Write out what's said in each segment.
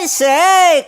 sake!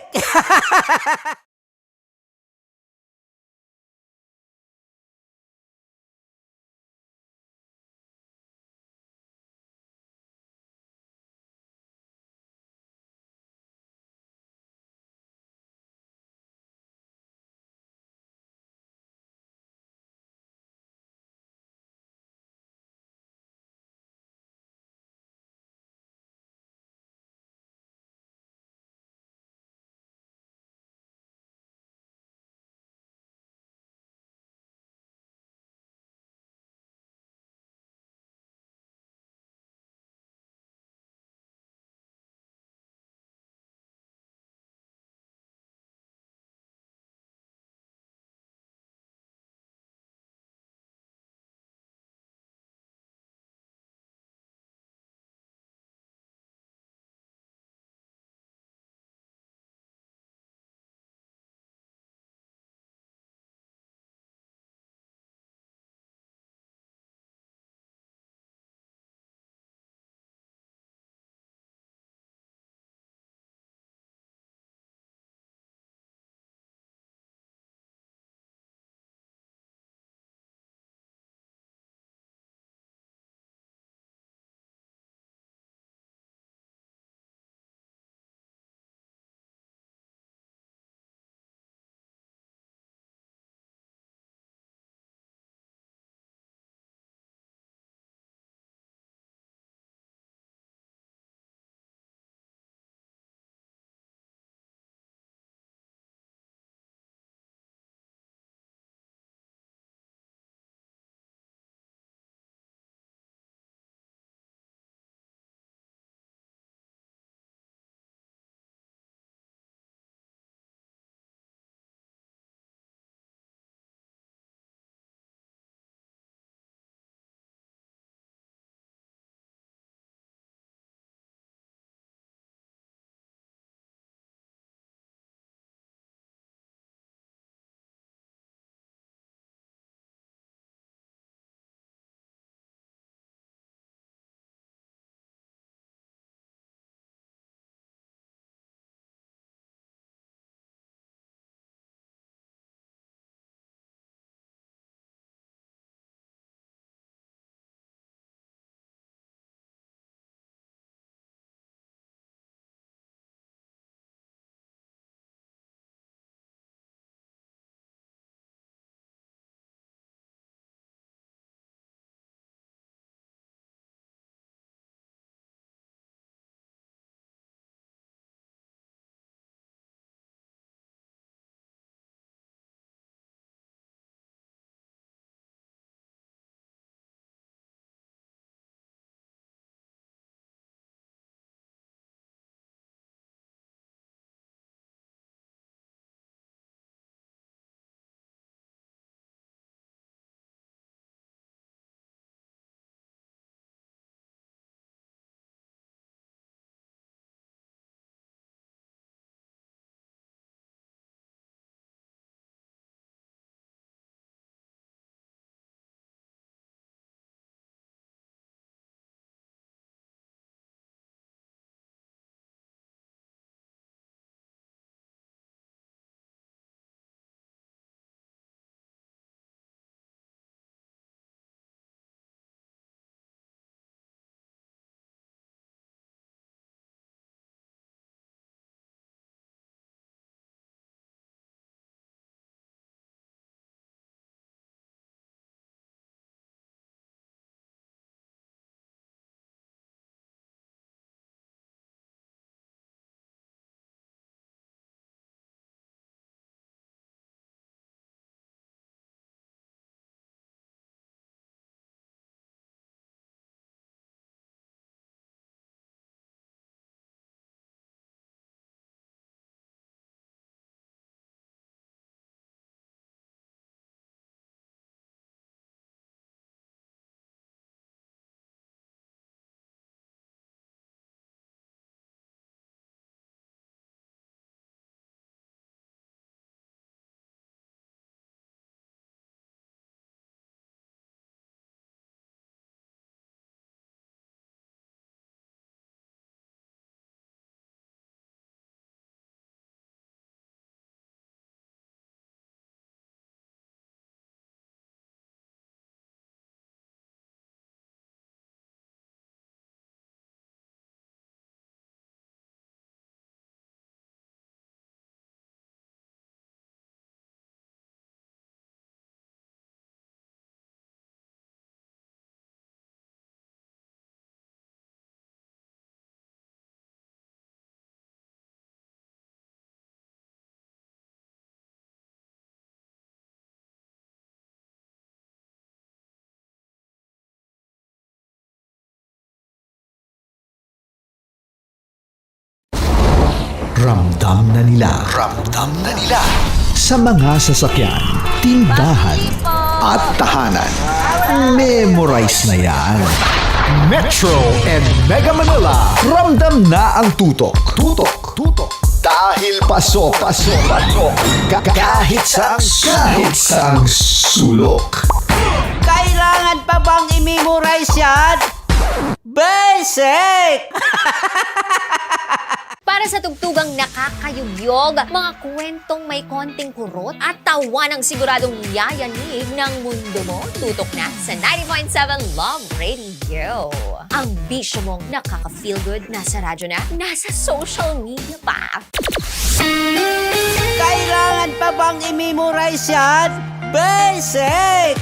Ramdam na nila. Ramdam na nila. Sa mga sasakyan, tindahan, at tahanan. Memorize na yan. Metro and Mega Manila. Ramdam na ang tutok. Tutok. Dahil pasok. Kahit saang sulok. Kailangan pa bang i-memorize yan? Basic! Para sa tugtugang nakakayugyog, mga kwentong may konting kurot at tawa ng siguradong yayanig ng mundo mo, tutok na sa 90.7 Love Radio. Ang bisyo mong nakaka-feel good, nasa radyo na, nasa social media pa. Kailangan pa bang i-memorize yan? Basic!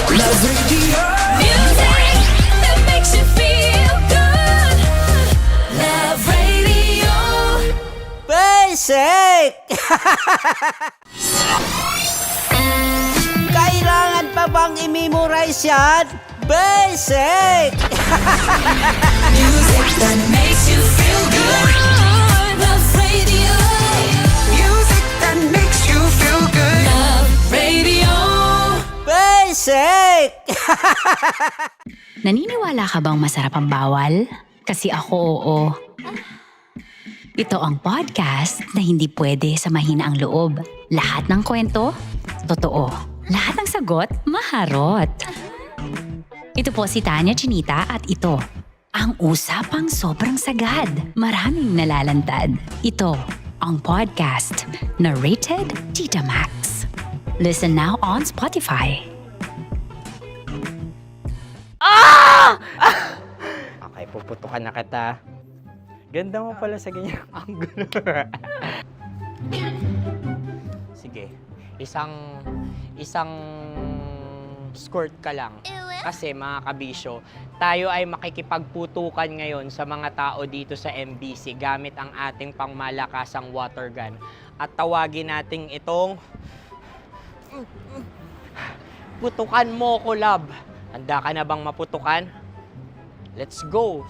Love Radio. Music that makes you feel good. Love Radio. Basic! Kailangan pa bang i-memorize yan? Basic! Music that makes you feel good. Love Radio. Music that makes you feel good. Love Radio. Basic! Naniniwala ka bang masarap ang bawal? Kasi ako oo. Ito ang podcast na hindi pwede samahin ang loob. Lahat ng kwento, totoo. Lahat ng sagot, maharot. Ito po si Tanya Chinita at ito, ang usapang sobrang sagad. Maraming nalalantad. Ito, ang podcast na Rated Tita Max. Listen now on Spotify. Okay, puputukan na kita. Ganda mo pala sa ganyang angulo. Sige, isang skirt ka lang. Kasi mga kabisyo, tayo ay makikipagputukan ngayon sa mga tao dito sa MBC gamit ang ating pangmalakasang water gun. At tawagin natin itong putukan mo ko, love. Handa ka na bang maputukan? Let's go!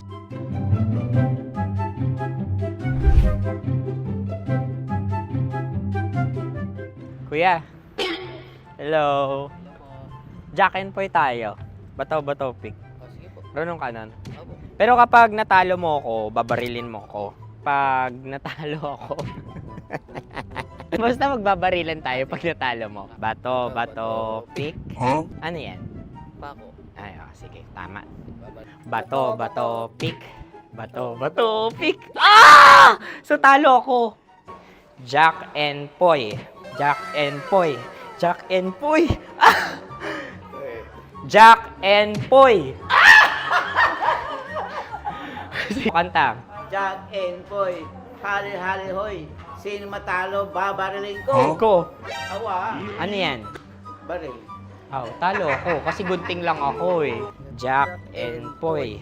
Kuya. Hello. Jack and Poy tayo. Bato-bato pick. Runong kanan. Pero kapag natalo mo ako, babarilin mo ako. Pag natalo ako, basta magbabarilan tayo pag natalo mo. Bato, pick. Huh? Ano yan? Bako. Ay, sige, tama. Bato, pick. Bato, pick. Ah! So, talo ako. Jack and Poy. Jack and Poy. Jack and Poy. Ah! Jack and Poy. Kanta. Jack and Poy, hali-hali hoy. Sino matalo, babariling ko. Ko. Awa, Ano yan? baril. Oh, talo ako kasi gunting lang ako eh. Jack and Poy.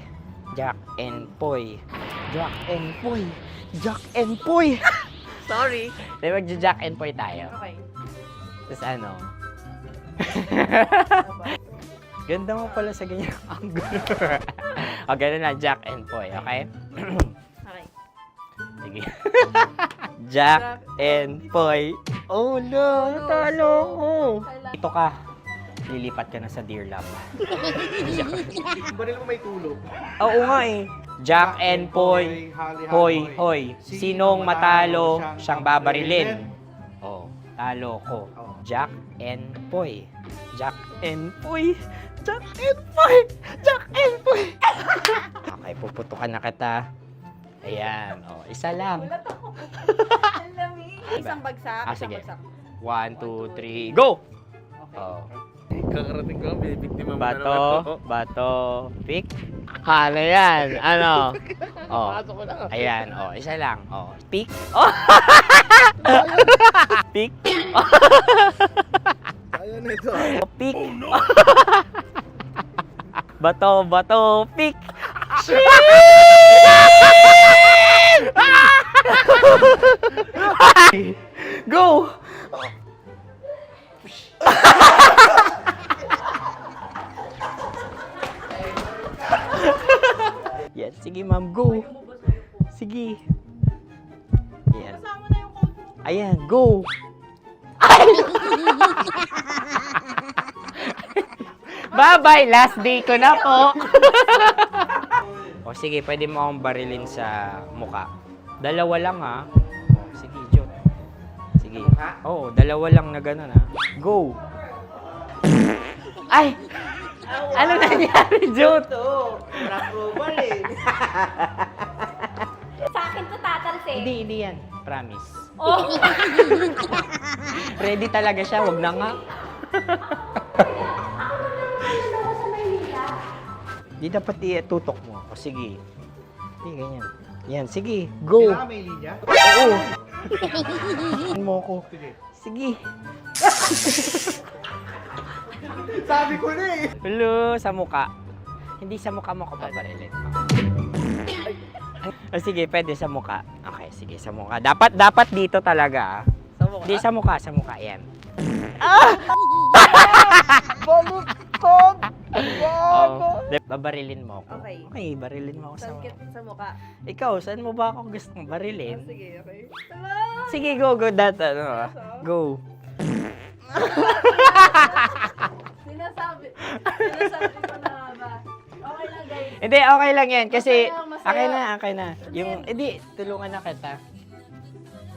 Jack and Poy. Jack and Poy. Jack and Poy. Sorry. Di magja-Jack and Poy tayo. Okay. Tapos ano? Ganda mo pala sa ganyang angulo. O, ganun na, Jack and Poy, okay? Okay. Sige. Jack and Poy. Oh no, natalo ko. Ito ka. Lilipat ka na sa Dear Love. Baril mo may tulog. Oo nga eh. Jack and Poy. Hoy, hoy. Sinong matalo, siyang babarilin. Oh, talo ko. Jack and Poy. Jack and Poy. Jack and Poy. Jack and Poy. Okay, puputukan na kita. Ayan. Oh, isa lang. Isang bagsak. Ah, sige. 1, 2, 3, go! Oh. Kakarating ko, bibiktima mo na naman Bato, bato, pick. Ano yan? Ano? Oh. Pasok ko na. Ayan, oh, isa lang. Oh, pick. Oh. Pick. Ayan na ito. Oh, pick. Bato, bato, pick. Go! Yes, sige ma'am, go. Sige. Ayan, go! Bye-bye! Last day ko na po! O sige, pwede mo akong barilin sa muka. Dalawa lang ha. O, sige, Jot. Sige. Oo, dalawa lang na gano'n ha. Go! Ay! Ano nangyari, Jot? Ito, approval eh. Sa akin to tatalsik. Hindi yan. Promise. Oh. Ready talaga siya, wag na nga. Di dapat tutok mo. O sige. Hindi, ganyan. Yan, sige. Go. Kailangan may linya? Oo. mo ko. Sige. Sabi ko na eh. Hello, sa muka. Hindi sa muka mo ko paparilin. O sige, pwede sa muka. Okay, sige, sa muka. Dapat dito talaga. Sa mukha. Hindi sa muka, sa muka. Yan. Baluktot! Oh, babarilin mo ako. Okay. Okay, barilin mo ako sa muka. Sa mukha. Ikaw, saan mo ba ako gustong barilin? Sige, okay. Sige, go. Go. Sinasabi ko na ba? Okay lang guys. Hindi, okay lang yan. Kasi, Masaya. okay na. Yung, hindi, tulungan na kita.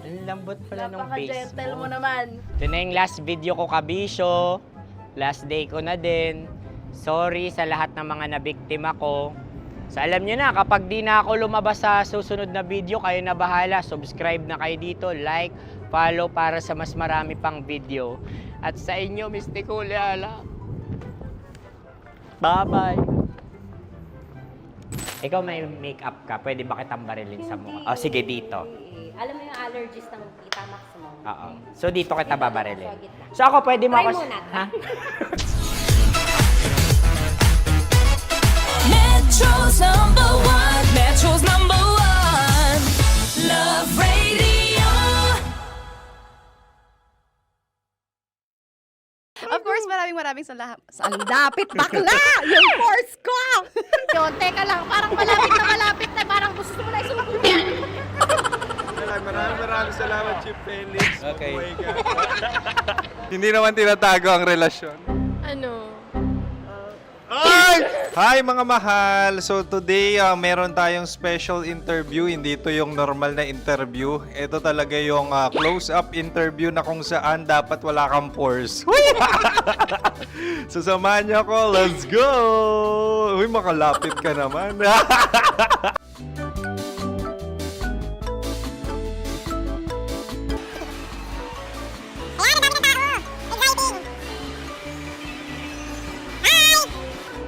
Ang lambot pala nung face Napaka-gentle mo mo. naman. Ito na yung last video ko, kabisyo. Last day ko na din. Sorry sa lahat ng mga nabiktima ko. So alam nyo na, kapag di na ako lumabas sa susunod na video, kayo na bahala. Subscribe na kayo dito, like, follow para sa mas marami pang video. At sa inyo, Mr. Kuliala. Bye-bye. Ikaw may makeup ka, pwede ba kitang barilin sa mukha? Oh, sige, dito. Alam mo yung allergies ng Tita Max mo? Oo. So dito kita babarilin. So ako, pwede mo Try ako... muna. Ha? Metro's #1. Metro's #1. Love Radio. Of course, maraming salamat. Ang lapit bakla! Yung force ko! Yun, teka lang. Parang malapit na. Parang gusto mo na isumakyan. Maraming salamat, Chief Felix. Okay. Mabuhay ka. Hindi naman tinatago ang relasyon. Ano? Ay! Hi mga mahal! So today, meron tayong special interview. Hindi ito yung normal na interview. Ito talaga yung close-up interview na kung saan dapat wala kang pores. So samahan niyo ako. Let's go! Uy, makalapit ka naman.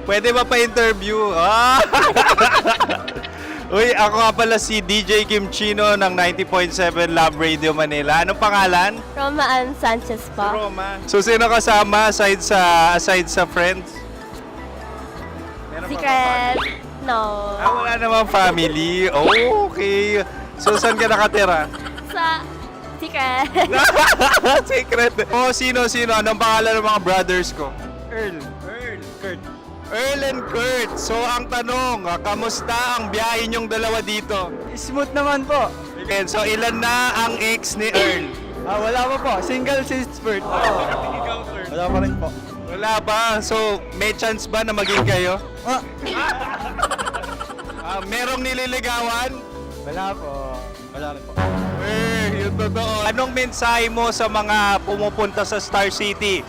Pwede ba pa-interview? Ah! Uy, ako nga pala si DJ Kim Chino ng 90.7 Love Radio Manila. Anong pangalan? Roma Ann Sanchez po. Roma. So, sino kasama aside sa friends? Meron ba Secret. No. wala namang family. Oh, okay. So, saan ka nakatira? Sa secret. Secret. Oh, sino? Anong pangalan ng mga brothers ko? Earl, Kurt. Earl and Kurt. So, ang tanong, kamusta ang biyahe niyong dalawa dito? Smooth naman po. And so, ilan na ang ex ni Earl? Wala pa po. Single since birth. Wala pa rin po. Wala ba? So, may chance ba na maging kayo? Merong nililigawan? Wala po. Wala rin po. Yung totoo. Anong mensahe mo sa mga pumupunta sa Star City?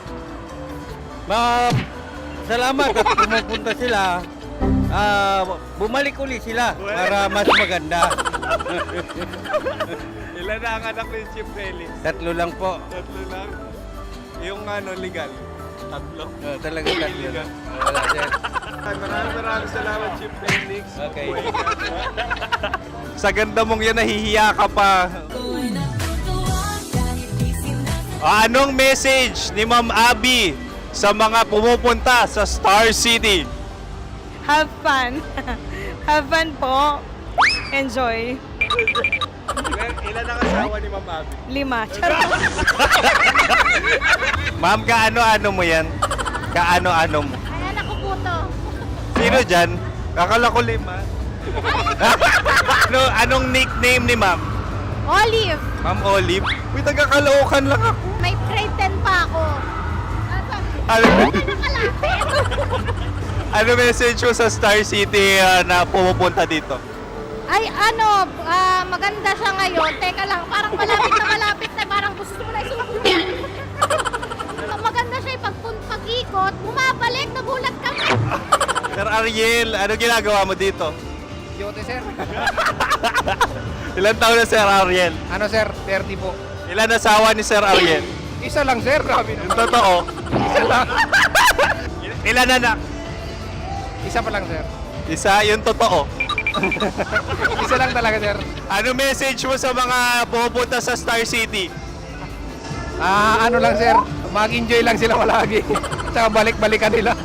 Salamat at pumupunta sila. Bumalik uli sila para mas maganda. Ilan na ang anak ni Chief Felix? 3 lang po. 3 lang. Yung legal? 3. Talaga 3 lang. Wala din. Maraming salamat, Chief Felix. Okay. Sa ganda mong yan, nahihiya ka pa. Anong message ni Ma'am Abby sa mga pumupunta sa Star City? Have fun. Have fun po. Enjoy. Ilan ang asawa ni Ma'am Abby? 5. Ma'am, kaano-ano mo yan? Kaano-ano mo? Ayan ako po to. Sino dyan? Akala ko 5. Anong nickname ni Ma'am? Olive. Ma'am Olive. Uy, taga-Caloocan lang ako. May grade 10 pa ako. Ano, ano message mo sa Star City na pumupunta dito? Ay, maganda siya ngayon. Teka lang, parang malapit na. Parang gusto mo na isulat. Maganda siya pag-ikot, bumabalik, nagulat ka. Sir Ariel, ano ginagawa mo dito? Yote, sir. Ilan taon na Sir Ariel? Ano, sir? 30 po. Ilan asawa ni Sir Ariel? Isa lang, sir. Grabe Yung totoo. Isa lang. Ilan anak? Isa pa lang, sir. Isa, yung totoo. Isa lang talaga, sir. Ano message mo sa mga pumupunta sa Star City? Ano lang, sir. Mag-enjoy lang sila palagi. Tsaka balik-balikan nila.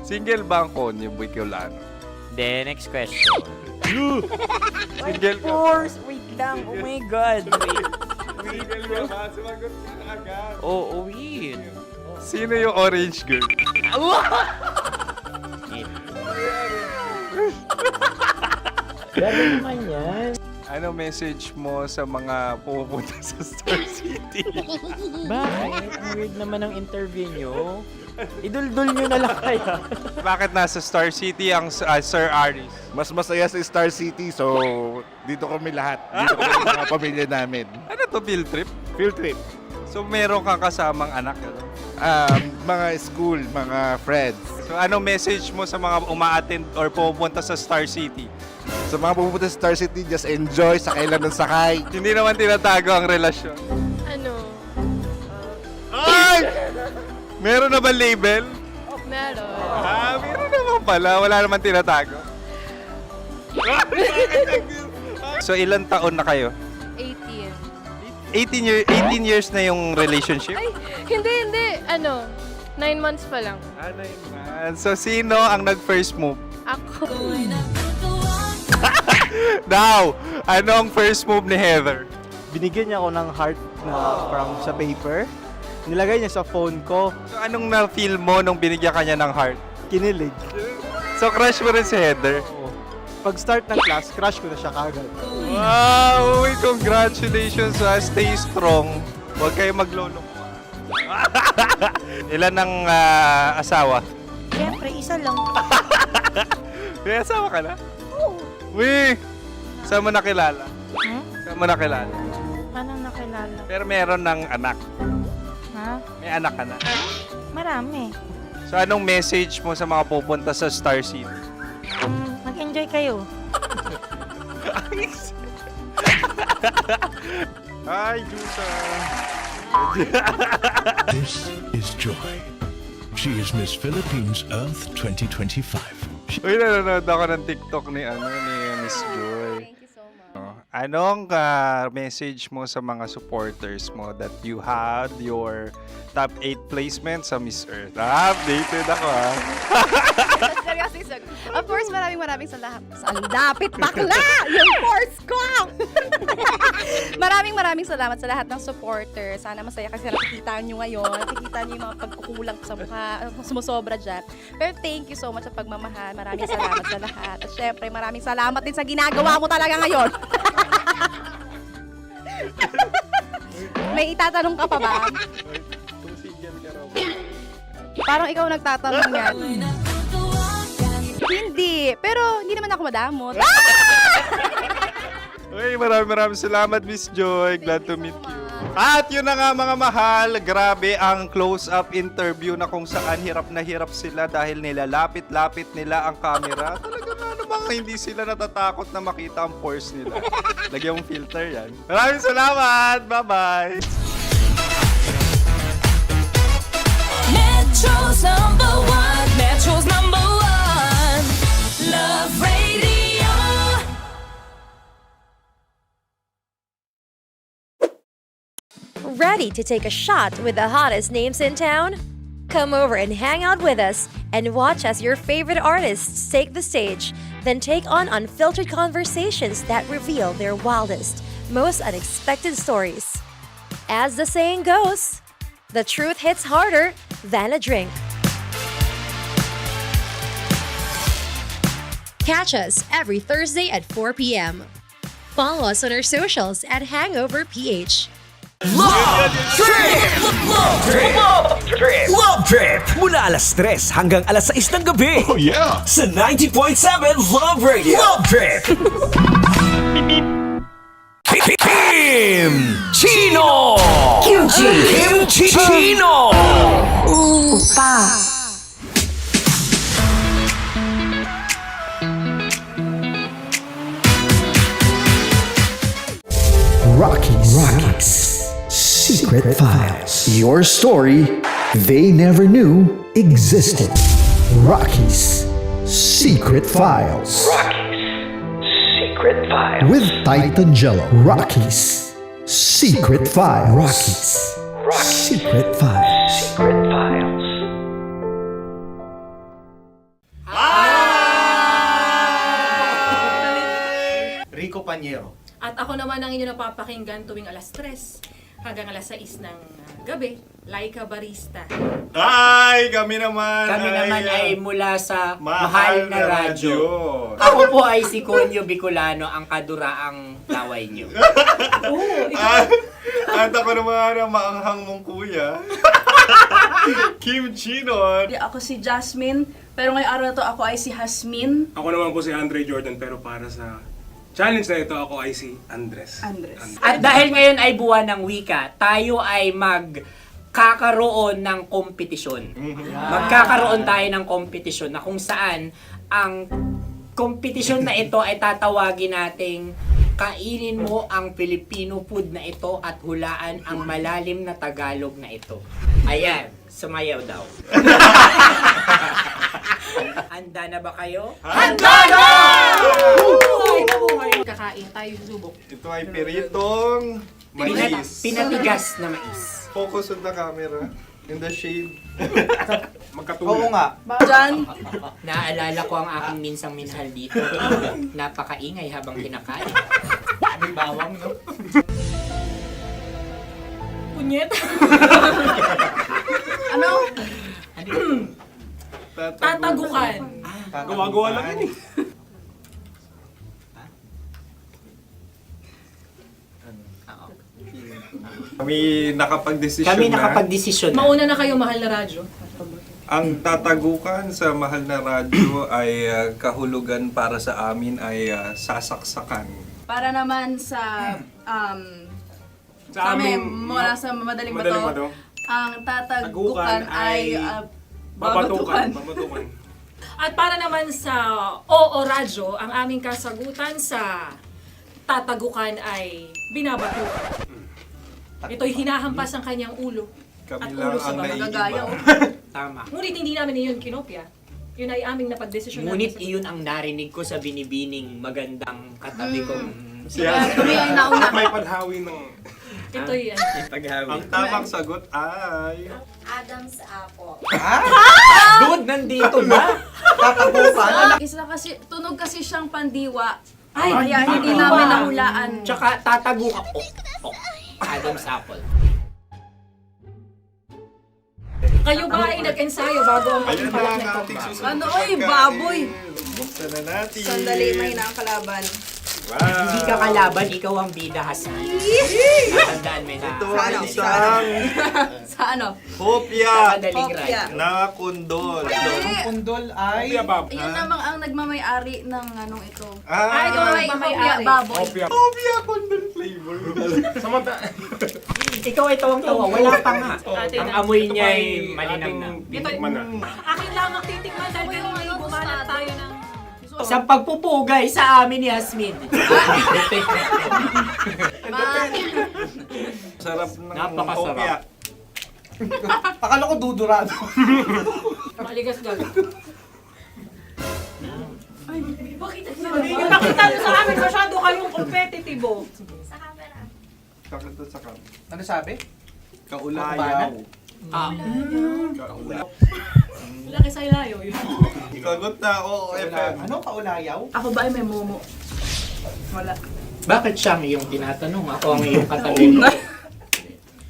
Single ba ang Konyo, Boy Kiolano? Then, next question. Single ka? Wait lang. Oh my God. Single ka ba? Sumagot ka na agad. Oh, wait. Sino yung orange girl? Grabe naman yan. Ano message mo sa mga pumupunta sa Star City? Bakit? Ang weird naman ang interview nyo. Idul-dul nyo na lang kaya. Bakit nasa Star City ang Sir Aris? Mas masaya sa Star City, so dito kami lahat. Dito kami sa mga pamilya namin. Ano to, field trip? Field trip. So meron kang kasamang anak? Ano? Mga school, mga friends. So ano message mo sa mga uma-attend or pumupunta sa Star City? Sa mga pupunta sa Star City, just enjoy, sakay lang ng sakay. Hindi naman tinatago ang relasyon. Ano? Ay! Meron na ba label? Meron. Meron naman pala. Wala naman tinatago. So ilan taon na kayo? 18. 18 years na yung relationship? Ay, hindi. 9 months pa lang. 9 months. So sino ang nag-first move? Ako. Now, anong first move ni Heather? Binigyan niya ako ng heart na from sa paper. Nilagay niya sa phone ko. So anong na-feel mo nung binigyan ka niya ng heart? Kinilig. So crush mo rin si Heather? Oo. Pag start ng class, crush ko na siya kagad. Wow! Uy, congratulations ha. Stay strong. Huwag kayo maglolo. Ilan ang asawa? Siyempre, isa lang. May asawa ka na? Oo. Uy! Saan mo nakilala? Saan mo nakilala? Paano nakilala? Pero meron ng anak. Ha? May anak ka na. Marami. So anong message mo sa mga pupunta sa Star City? Mag-enjoy kayo. Hi, Jusa! This is Joy. She is Miss Philippines Earth 2025. Uy, nanonood ako ng TikTok ni Miss Joy. Thank you so much. Anong message mo sa mga supporters mo that you had your top 8 placement sa Miss Earth? Updated ako ha. Of course, maraming salamat. Ang dapit bakla! Yung course ko! maraming salamat sa lahat ng supporters. Sana masaya kasi nakikita nyo ngayon. Nakikita nyo yung mga pagkukulang sa mukha, sumusobra dyan. Pero thank you so much sa pagmamahal. Maraming salamat sa lahat. At syempre, maraming salamat din sa ginagawa mo talaga ngayon. May itatanong ka pa ba? Parang ikaw nagtatanong yan. Hindi. Pero hindi naman ako madamot. Uy, maraming salamat, Miss Joy. Glad to meet you. At yun na nga mga mahal, grabe ang close-up interview na kung saan hirap na hirap sila dahil nilalapit-lapit nila ang camera. Talaga nga namang hindi sila natatakot na makita ang pores nila. Lagyan mong filter yan. Maraming salamat! Bye-bye! Metro's number one. Metro's number one. Love Radio. Ready to take a shot with the hottest names in town? Come over and hang out with us and watch as your favorite artists take the stage, then take on unfiltered conversations that reveal their wildest, most unexpected stories. As the saying goes, the truth hits harder than a drink. Catch us every Thursday at 4 p.m. Follow us on our socials at Hangover PH. Love Trip! Mula alas 3 hanggang alas 6 ng gabi. Oh yeah! Sa 90.7 Love Radio. Love Trip! Kim Chino! Kim Chino! Rockies. Secret Files. Your story they never knew existed. Rockies. Secret Files. Secret Files. With Titan Jello. Rockies. Secret Files. Rockies. Secret Files. Secret Files. Rico Panyero. At ako naman ang inyo napapakinggan tuwing alas 3 hanggang alas 6 ng gabi, Laika Barista. Hi! Kami naman! Kami naman ay mula sa Mahal Mahal na na Radyo. Radyo. Ako po ay si Conyo Bicolano, ang kaduraang laway niyo. At ako naman ang maanghang mong kuya. Kim Chinon. Ako si Jasmine, pero ngayong araw na to ako ay si Hasmin. Ako naman po si Andre Jordan, pero para sa challenge na ito, ako ay si Andres. At dahil ngayon ay buwan ng wika, tayo ay magkakaroon ng kompetisyon. Magkakaroon tayo ng kompetisyon na kung saan ang kompetisyon na ito ay tatawagin nating kainin mo ang Filipino food na ito at hulaan ang malalim na Tagalog na ito. Ayan, sumayaw daw. Handa na ba kayo? Handa na! Buhay na buhay! Kakain tayo subok. Ito ay piritong mais. Pinatigas na mais. Focus on the camera. In the shade. Oo nga. Diyan, Naalala ko ang aking minsang minahal dito. Napakaingay habang kinakain. May bawang, no? punyet. Ano? Tatagukan. Gawa-gawa lang yun eh. Kami nakapag-desisyon Kami na. nakapag-desisyon na. Mauna na kayo, Mahal na Radyo. Ang tatagukan sa Mahal na Radyo ay kahulugan para sa amin ay sasaksakan. Para naman sa Sa amin, mula sa madaling Madaling bato, Bato. ang tatagukan ay babatukan. At para naman sa Oo Radyo, ang aming kasagutan sa tatagukan ay binabatukan. Ito'y hinahampas ang kanyang ulo. Kami At lang ulo sa ang magagaya. Tama. Ngunit hindi namin iyon kinopya. Yun ay aming napagdesisyon Ngunit namin. iyon ang narinig ko sa binibining magandang katabi kong Kami ang nauna. May padhawi ng... Ito'y Ang tamang sagot ay... Adam's apple. Dude, nandito ba? Isa kasi, tunog kasi siyang pandiwa. Kaya hindi namin nahulaan. Tsaka tatagukan. Adam's apple. Kayo ba ay nag-ensayo bago ang Ayan pagpalak na ang nito? ating susunod Ano, na oy, pagkain. baboy! Buksan na natin. na ang kalaban. Wow. Hindi ka kalaban, ikaw ang bida, Hasmi. Natandaan mo na. Ito ang isang Sa ano? hopya Madaling right. na kundol. Pundol ay... Yun namang ang nagmamay-ari ng anong ito. Ah, Ito ay hopya baboy. hopya kundol flavor. Ikaw ay tawang-tawa, wala pa nga. Ang amoy niya ay malinang na. Titikman na. Akin lamang titikman dahil pero may bumanat tayo ng... Sa pagpupugay sa amin ni Hasmin. Sarap ng Napakasarap. hopya. Akala ko dudurado. Maligas gal. Ay, bakit? Nakita nyo sa amin masyado kayong competitive. Sakit sa kam. Ano sabi? Kaulayaw. Laki sa ilayo yun. Sagot na, oo, FM. Ano? Kaulayaw? Ako ba ay may momo? Wala. Bakit siya ang iyong tinatanong? Ako ang iyong katabi.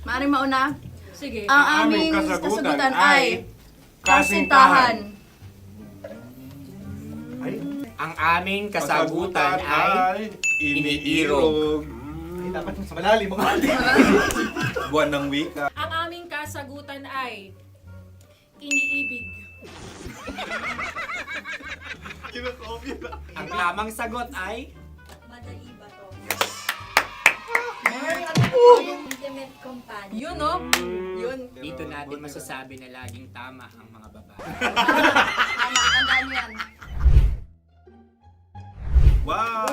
Maaaring mauna? Sige. Ang Ang aming aming kasagutan kasagutan ay ay kasintahan. Ang aming kasagutan ay iniirog. Dapat sa malalim mga Buwan ng wika. Ang aming kasagutan ay iniibig. Ang tamang sagot ay Madali ba to? Intimate companion. Yun, no? Yun. dito natin masasabi na laging tama ang mga babae. Tama, tandaan mo yan. Wow!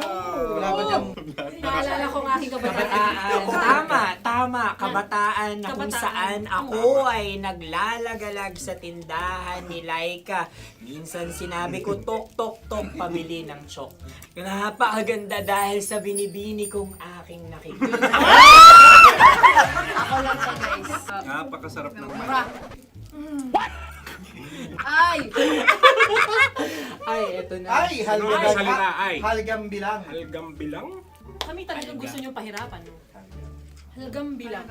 Wala ba dyan? Naalala ko ang aking Kabataan. Tama. Kabataan na kung Kabataan. saan ako ay naglalagalag sa tindahan ni Laika. Minsan sinabi ko, tok, tok, tok, pabili ng chok. Napakaganda dahil sa binibini kong aking nakikita. Ako lang siya, guys. Napakasarap ng Ay! Ay, eto na. Ay, salita ay. halgam bilang. Halgam bilang? Kami talagang gusto niyong pahirapan, no? Halagang bilang.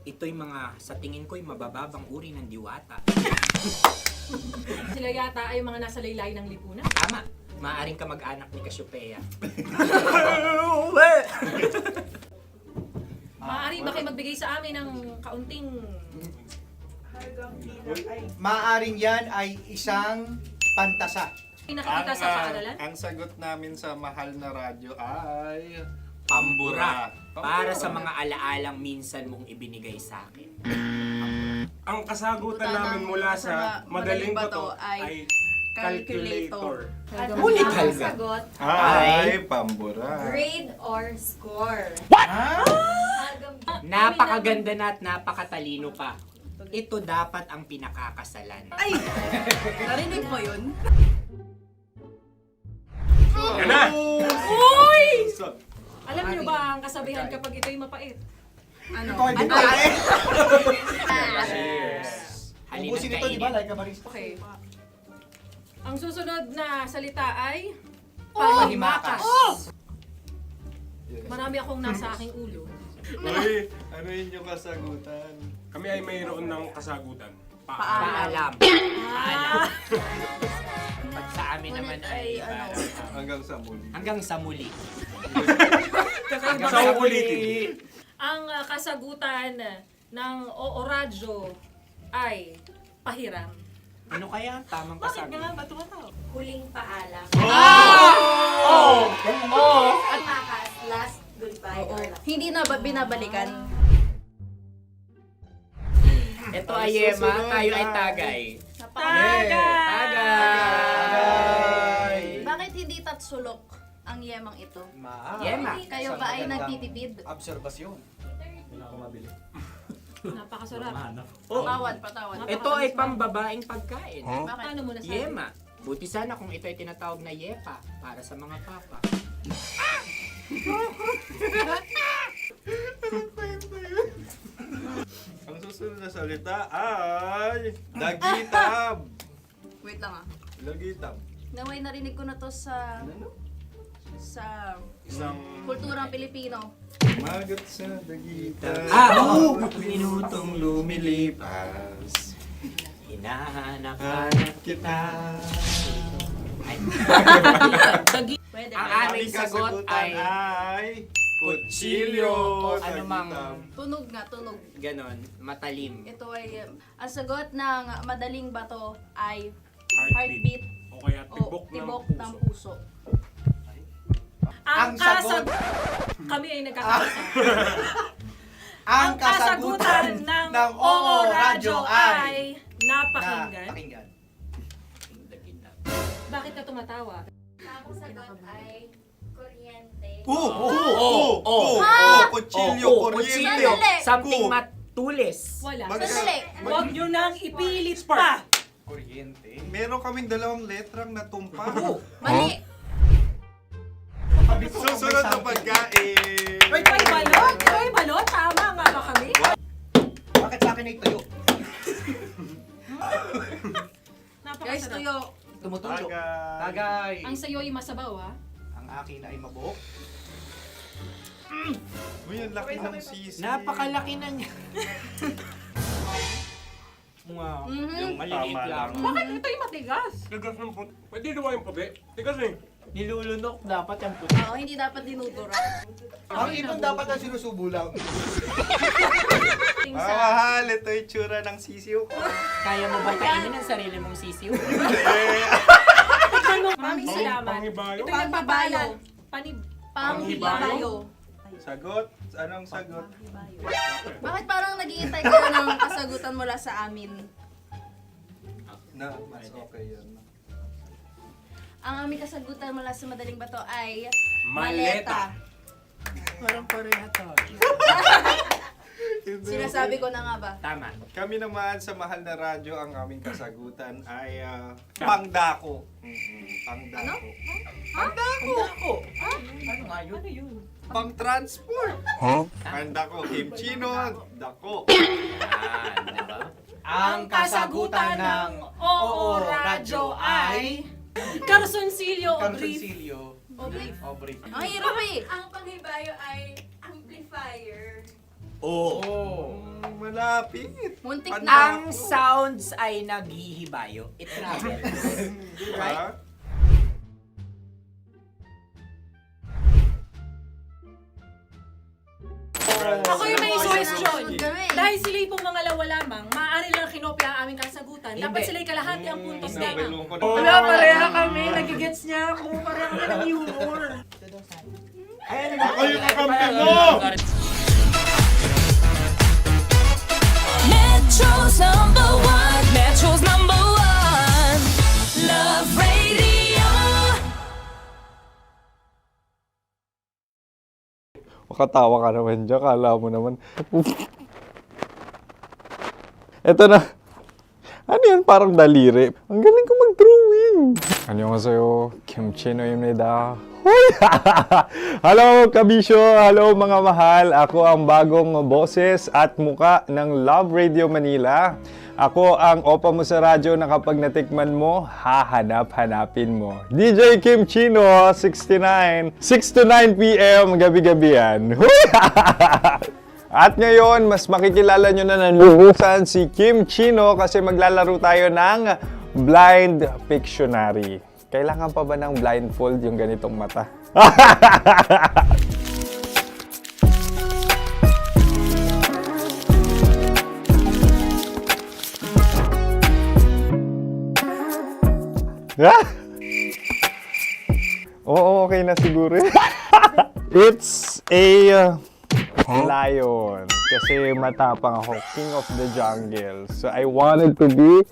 Ito'y mga, sa tingin ko'y mabababang uri ng diwata. Sila yata ay mga nasa laylay ng lipunan. Tama. Maaring ka mag-anak ni Cassiopeia. Maaari ba kayo magbigay sa amin ng kaunting... Maaring yan ay isang pantasa. Nakikita sa paaralan? Ang sagot namin sa mahal na radyo ay... Pambura. Para sa mga alaalang minsan mong ibinigay sa akin. Ang kasagutan namin mula sa madaling bato ay calculator. Ulit halga. Sagot, Ay, pambura. grade or score? Napakaganda na at napakatalino pa. Ito dapat ang pinakakasalan. Ay! Narinig mo yun? Yan na! Uy! Alam niyo ba ang kasabihan kapag ito'y mapait? Ano? Halina't Ubusin ito, di ba? kainin. Like a barista. Okay. Ang susunod na salita ay Pahimakas. Marami akong nasa aking ulo. Uy, ano yun yung kasagutan? Kami ay mayroon ng kasagutan. Paalam. Ah! Pag sa amin naman ay Hanggang sa muli. hanggang sa muli. Sa ulitin. Ang kasagutan ng o-radyo ay pahiram. Ano kaya ang tamang Bakit kasagutan? nga ba tumatawa? Huling paalam. At Makas, last goodbye or last. hindi na ba binabalikan? Ito ay Yema, tayo ay Tagay. Tagay! Bakit hindi tatsulok ang yemang ito? Yema. Kayo ba ay nagtitipid? Obserbasyon. Napakasarap. Patawad, patawad. Ito ay pambabaeng pagkain. Bakit? Paano mo nasabi? Yema. Buti sana kung ito ay tinatawag na yepa para sa mga papa. Ang susunod na salita ay... Dagitab! Wait lang ah. Dagitab. Naway narinig ko na to sa Isang kulturang Pilipino. magat sa dagitab. Oo! Minutong lumilipas. Hinahanap-hanap kita. Ay. Pwede. Ang ba? aming sagot ay kutsilyo o anumang Tunog nga, tunog. ganon, matalim. Ito ay, ang sagot ng madaling bato ay Heartbeat. heartbeat O kaya o tibok tibok ng ng puso. puso. Ang sagot- Kami ay nagkakaisa. Ang kasagutan ng Oo Radyo ay napakinggan. pakinggan. Bakit ka tumatawa? Ang sagot ay kuryente. Kutsilyo, kuryente. Sandali. Something matulis. Wala. Mag- Sandali. Huwag nyo nang ipilit pa. Kuryente. Meron kaming dalawang letrang natumpa. Mali. Susunod na pagkain. May balot. May balot. Tama nga ba kami? Bakit sa akin ay tuyo? Guys, tuyo. Tumutulo. Tagay. Tagay. Ang sayo ay masabaw, ha? Ang akin ay mabuhok. Uy, ang laki ng sisi. Napakalaki na niya. Yung maliliit lang. Bakit ito yung matigas? Tigas ng puti. Pwede nawa yung puti. Tigas eh. Nilulunok dapat yung puti. Oo, hindi dapat dinudura. Ang ibon dapat ang sinusubo lang. Mga mahal, ito yung tsura ng sisiw ko. Kaya mo ba kainin ang sarili mong sisiw? Maraming salamat. Panghibayo. Ito yung pabayo. Panghibayo. Sagot? Anong sagot? Bakit parang naghihintay ka na ng kasagutan mula sa amin? Na, mas okay yun. Ang aming kasagutan mula sa Madaling Bato ay Maleta. Parang pareha to. Sinasabi ko na nga ba? Tama. Kami naman sa mahal na radyo, ang aming kasagutan ay pangdako. Pangdako. Pangdako! Ano nga yun? Ano yun? Pang-transport. Pangdako, kimchino, dako. Yan, diba? Ang kasagutan ng Oo Radyo ay... Carsoncillo o brief. Carsoncillo. O brief. O brief. Ang hirap eh. Ang panghibayo ay amplifier. Oo. Malapit. Muntik Pangdako. na. Ang sounds ay naghihibayo. It travels. Diba? Ako yung may suggestion. Dahil sila yung pumangalawa lamang, maaari lang kinopya ang aming kasagutan. Dapat Hindi. sila yung kalahati ang puntos lamang. Wala, pareha kami. Nagigets niya ako. Pareha kami ng humor. Ako yung kakampi mo! Metro's number one. Metro's number one. Love Radio. Makatawa ka naman dyan, kala mo naman. Eto na. Ano yan? Parang daliri. Ang galing ko mag-drawing. 안녕하세요. 김치노입니다. Hello, kabisyo! Hello, mga mahal! Ako ang bagong boses at muka ng Love Radio Manila. Ako ang opa mo sa radyo na kapag natikman mo, hahanap-hanapin mo. DJ Kim Chino, 69. 6 to 9 p.m. gabi-gabi yan. At ngayon, mas makikilala nyo na ng lubusan si Kim Chino kasi maglalaro tayo ng Blind Pictionary. Kailangan pa ba ng blindfold yung ganitong mata? Oo, okay na siguro. It's a lion. Kasi matapang ako. King of the jungle. So I wanted to be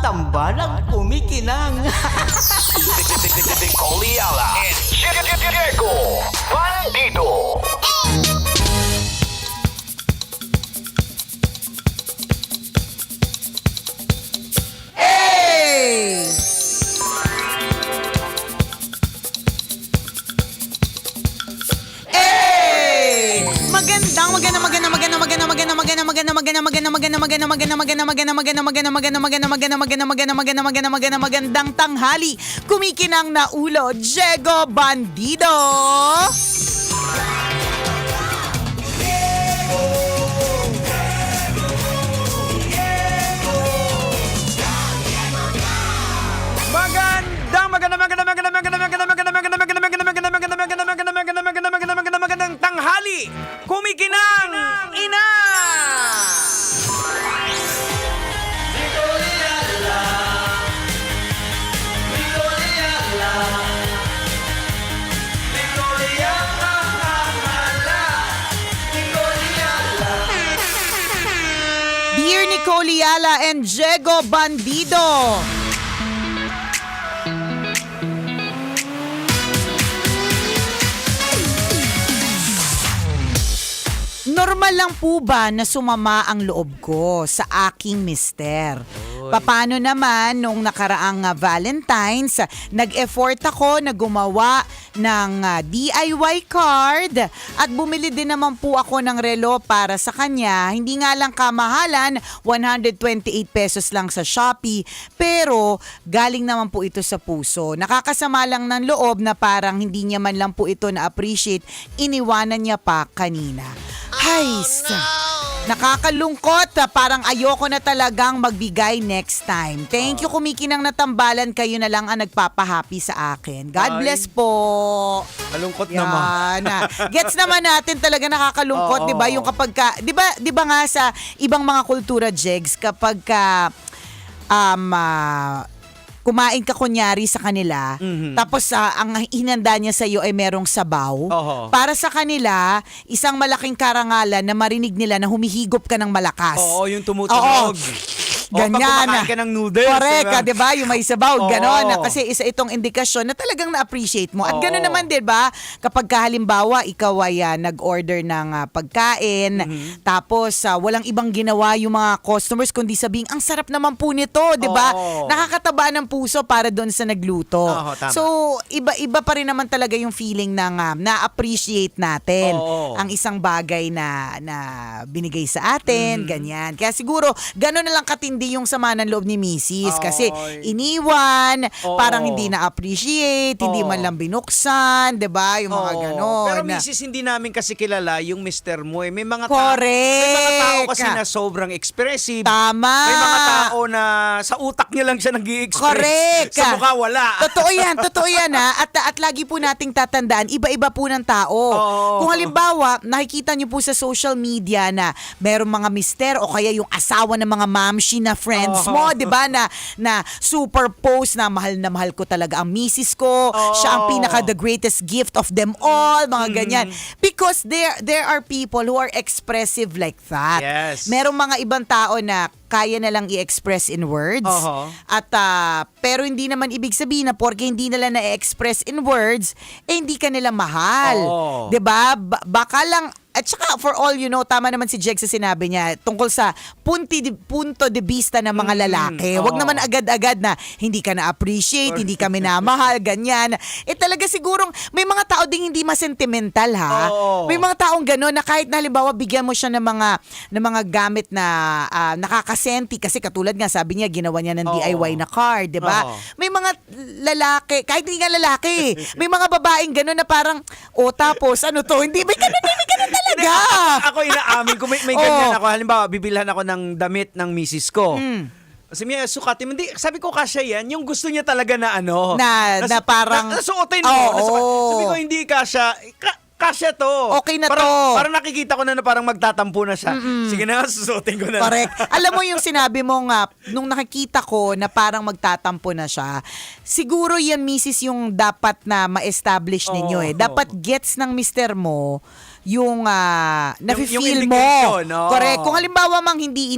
tambalang kumikinang. Nicole Ayala and Diego Bandido. Magandang tanghali. Kumikinang na ulo, Diego Bandido. Magandang tanghali. Kumikinang ina. Dear Nicole Ayala and Diego Bandido. Normal lang po ba na sumama ang loob ko sa aking mister? Paano naman nung nakaraang Valentine's, nag-effort ako na gumawa ng DIY card at bumili din naman po ako ng relo para sa kanya. Hindi nga lang kamahalan, 128 pesos lang sa Shopee, pero galing naman po ito sa puso. Nakakasama lang ng loob na parang hindi niya man lang po ito na-appreciate, iniwanan niya pa kanina. Nakakalungkot. Parang ayoko na talagang magbigay next time. Thank you, kumikinang natambalan. Kayo na lang ang nagpapahappy sa akin. God bless po. Malungkot Yan. Gets naman natin talaga nakakalungkot, 'di ba? Yung kapag ka, 'di ba nga sa ibang mga kultura, Jegs, kapag ka kumain ka kunyari sa kanila, tapos ang hinanda niya sa iyo ay merong sabaw. Para sa kanila, isang malaking karangalan na marinig nila na humihigop ka ng malakas. Oo, yung tumutunog. Ganyan. Pag kumakain ka ng noodles. Correct, di ba? Yung may sabaw, ganon. Oo. Kasi isa itong indikasyon na talagang na-appreciate mo. At ganon naman, di ba? Kapag halimbawa, ikaw ay nag-order ng pagkain, tapos walang ibang ginawa yung mga customers, kundi sabing, ang sarap naman po nito, di ba? Nakakataba ng puso para doon sa nagluto. Tama. So, iba pa rin naman talaga yung feeling ng na-appreciate natin ang isang bagay na binigay sa atin, ganyan. Kaya siguro, ganon na lang katindi yung sama ng loob ni Mrs. Kasi iniwan, parang hindi na-appreciate, hindi man lang binuksan, 'di ba? Yung mga ganon. Pero Mrs. hindi namin kasi kilala yung mister mo eh. May mga Correct. may mga tao kasi na sobrang expressive. Tama. May mga tao na sa utak niya lang siya nag-i-express. Correct. Sa mukha wala. Totoo yan ha. At lagi po nating tatandaan, iba-iba po ng tao. Kung halimbawa, nakikita niyo po sa social media na merong mga mister o kaya yung asawa ng mga mamshi na friends mo, 'di ba, na super post na mahal ko talaga ang misis ko. Siya ang pinaka the greatest gift of them all, mga ganyan. Because there are people who are expressive like that. Yes. Merong mga ibang tao na kaya na lang i-express in words. At pero hindi naman ibig sabihin na porke hindi nila na-express in words, hindi ka nila mahal. 'Di ba? Baka lang. At saka, for all you know, tama naman si Jegs sa sinabi niya tungkol sa punto de vista ng mga lalaki. Huwag naman agad-agad na hindi ka na-appreciate, hindi ka minamahal, ganyan. Talaga sigurong may mga tao ding hindi masentimental, ha? May mga taong gano'n na kahit na halimbawa bigyan mo siya ng mga gamit na nakakasenti. Kasi katulad nga, sabi niya, ginawa niya ng DIY na card, di ba? May mga lalaki, kahit hindi nga lalaki, may mga babaeng gano'n na parang, tapos ano to, hindi, may ganun talaga. Ako inaamin ko, may ganyan ako. Halimbawa, bibilhan ako ng damit ng misis ko. Sabi niya, sukatin mo. Hindi, sabi ko kasya yan. Yung gusto niya talaga na ano. Na parang... Nasuotin mo. Sabi ko, hindi kasya. kasya to. Okay na parang, to. Parang nakikita ko na parang magtatampo na siya. Sige na, susuotin ko na. Correct. Alam mo yung sinabi mo nga, nung nakikita ko na parang magtatampo na siya, siguro yan, misis, yung dapat na ma-establish ninyo eh. Dapat gets ng mister mo yung nafe-feel yung mo. indication, no? Correct. Kung halimbawa mang hindi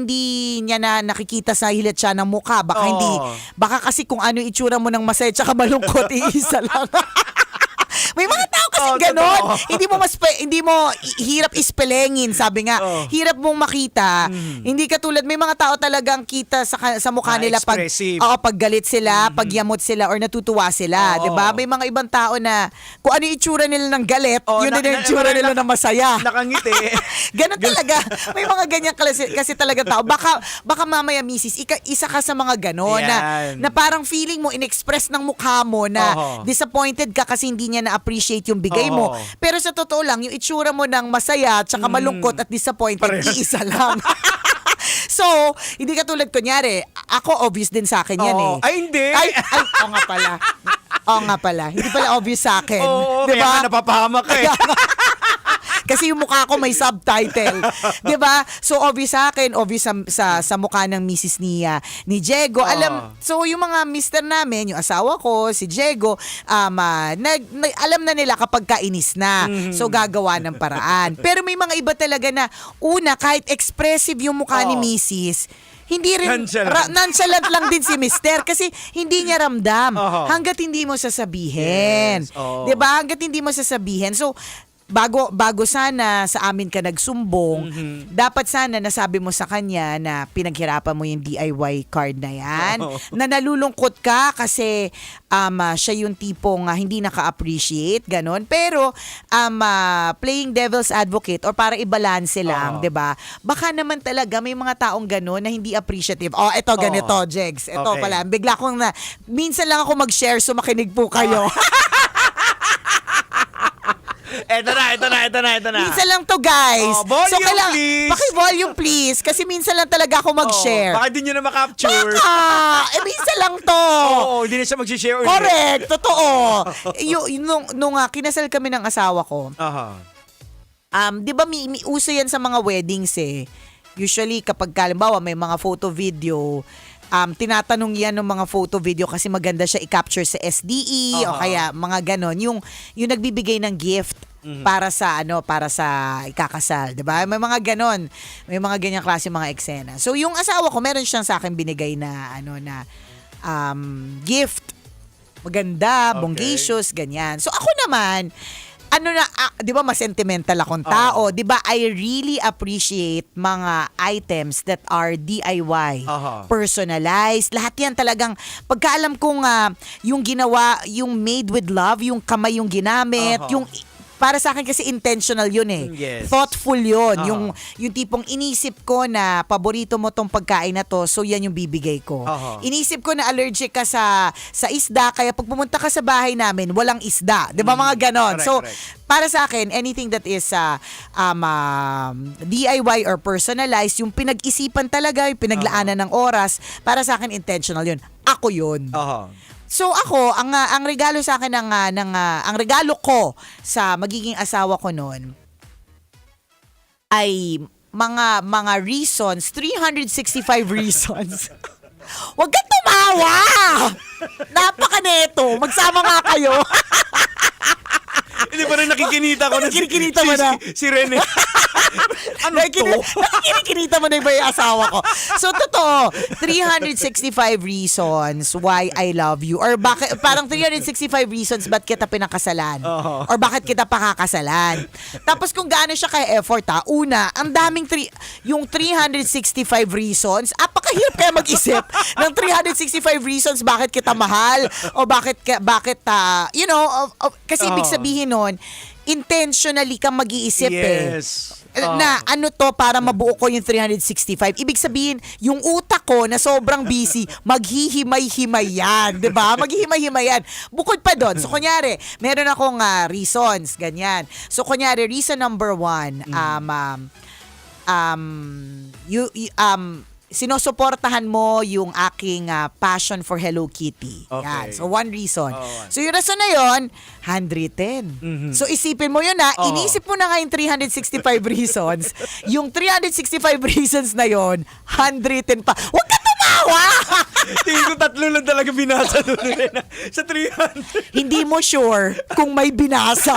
niya na nakikita sa hilat siya ng mukha, baka hindi, baka kasi kung ano yung itsura mo ng masaya tsaka malungkot, iisa lang. May mga tao kasi ganon. Hindi mo hirap ispelengin, sabi nga. Hirap mong makita. Hindi katulad, may mga tao talagang kita sa mukha nila pag galit sila, pag yamot sila or natutuwa sila, 'di ba? May mga ibang tao na kung ano yung itsura nila ng galit, yun din yung itsura nila ng masaya. Nakangiti. Ganon talaga. May mga ganyan kasi talaga tao. Baka mamaya, misis, isa ka sa mga ganon na parang feeling mo in-express ng mukha mo na disappointed ka kasi hindi niya na-appreciate yung bigay mo. Pero sa totoo lang, yung itsura mo ng masaya, tsaka malungkot at disappointed, iisa lang. So, hindi katulad kunyari, ako obvious din sa akin yan eh. Ay, hindi. Oo nga pala. Oo nga pala. Hindi pala obvious sa akin. Diba? Kaya ka napapahamak eh. Kasi yung mukha ko may subtitle. 'Di ba? So obvious sa akin, obvious sa mukha ng Mrs. ni Diego. So yung mga mister namin, yung asawa ko, si Diego, alam na nila kapag kainis na. So gagawa ng paraan. Pero may mga iba talaga na kahit expressive yung mukha ni Mrs., hindi rin nonchalant lang din si Mister kasi hindi niya ramdam hangga't hindi mo sasabihin. 'Di ba? Hangga't hindi mo sasabihin. So bago sana sa amin ka nagsumbong, dapat sana nasabi mo sa kanya na pinaghirapan mo yung DIY card na yan, na nalulungkot ka kasi siya yung tipong hindi naka-appreciate, ganon. Pero playing devil's advocate or para i-balance lang, 'di ba? Baka naman talaga may mga taong ganon na hindi appreciative. Ito ganito, Jegs. Ito pala. Bigla kong minsan lang ako mag-share, so makinig po kayo. Ito na. Minsan lang to, guys. Volume, please. Paki-volume, please. Kasi minsan lang talaga ako mag-share. Baka di nyo na makapture. Minsan lang to. Hindi na siya mag-share ulit. Correct. Totoo. Nung kinasal kami ng asawa ko, di ba may uso yan sa mga weddings eh. Usually, kapag halimbawa may mga photo video, tinatanong yan ng mga photo video kasi maganda siya i-capture sa SDE o kaya mga ganon. Yung nagbibigay ng gift para sa ikakasal, 'di ba? May mga ganon. May mga ganyang klase mga eksena. So yung asawa ko, meron siyang sa akin binigay na gift. Maganda, bongacious, ganyan. So ako naman, 'di ba, mas sentimental akong tao, 'di ba? I really appreciate mga items that are DIY, personalized. Lahat 'yan talagang pagkaalam kong yung ginawa, yung made with love, yung kamay yung ginamit, yung para sa akin kasi intentional yun eh. Yes. Thoughtful yun. Yung tipong inisip ko na paborito mo tong pagkain na to, so yan yung bibigay ko. Inisip ko na allergic ka sa isda, kaya pag pumunta ka sa bahay namin, walang isda. 'Di ba, mga ganon? Correct. Para sa akin, anything that is DIY or personalized, yung pinag-isipan talaga, yung pinaglaanan ng oras, para sa akin intentional yun. Ako yun. So ako, ang regalo sa akin ang regalo ko sa magiging asawa ko noon ay mga reasons, 365 reasons. Huwag kang tumawa! Napaka-neto. Magsama nga kayo. Hindi pa rin nakikinita ko na Nakikinita mo na. si Rene. Ano to? Nakikinita mo na ba yung asawa ko? So, totoo. 365 reasons why I love you. Or bakit, parang 365 reasons ba't kita pinakasalan. Or bakit kita pakakasalan. Tapos kung gaano siya kaya effort una, ang daming yung 365 reasons, apakahirap kaya mag-isip ng 365 reasons bakit kita mahal o bakit kasi ibig sabihin nun, intentionally kang mag-iisip na ano to para mabuo ko yung 365. Ibig sabihin, yung utak ko na sobrang busy, maghihimay-himay yan. Diba? Maghihimay-himay yan. Bukod pa doon. So, kunyari, meron akong reasons, ganyan. So, kunyari, reason number 1, sinusuportahan mo yung aking passion for Hello Kitty. Okay. Yan. So, one reason. Oh, So, yung rason na yun, handwritten. So, isipin mo yun iniisip mo na nga yung 365 reasons. Yung 365 reasons na yun, handwritten pa. Huwag ka tumawa! Tingin ko 3 lang talaga binasa doon sa 300. Hindi mo sure kung may binasa.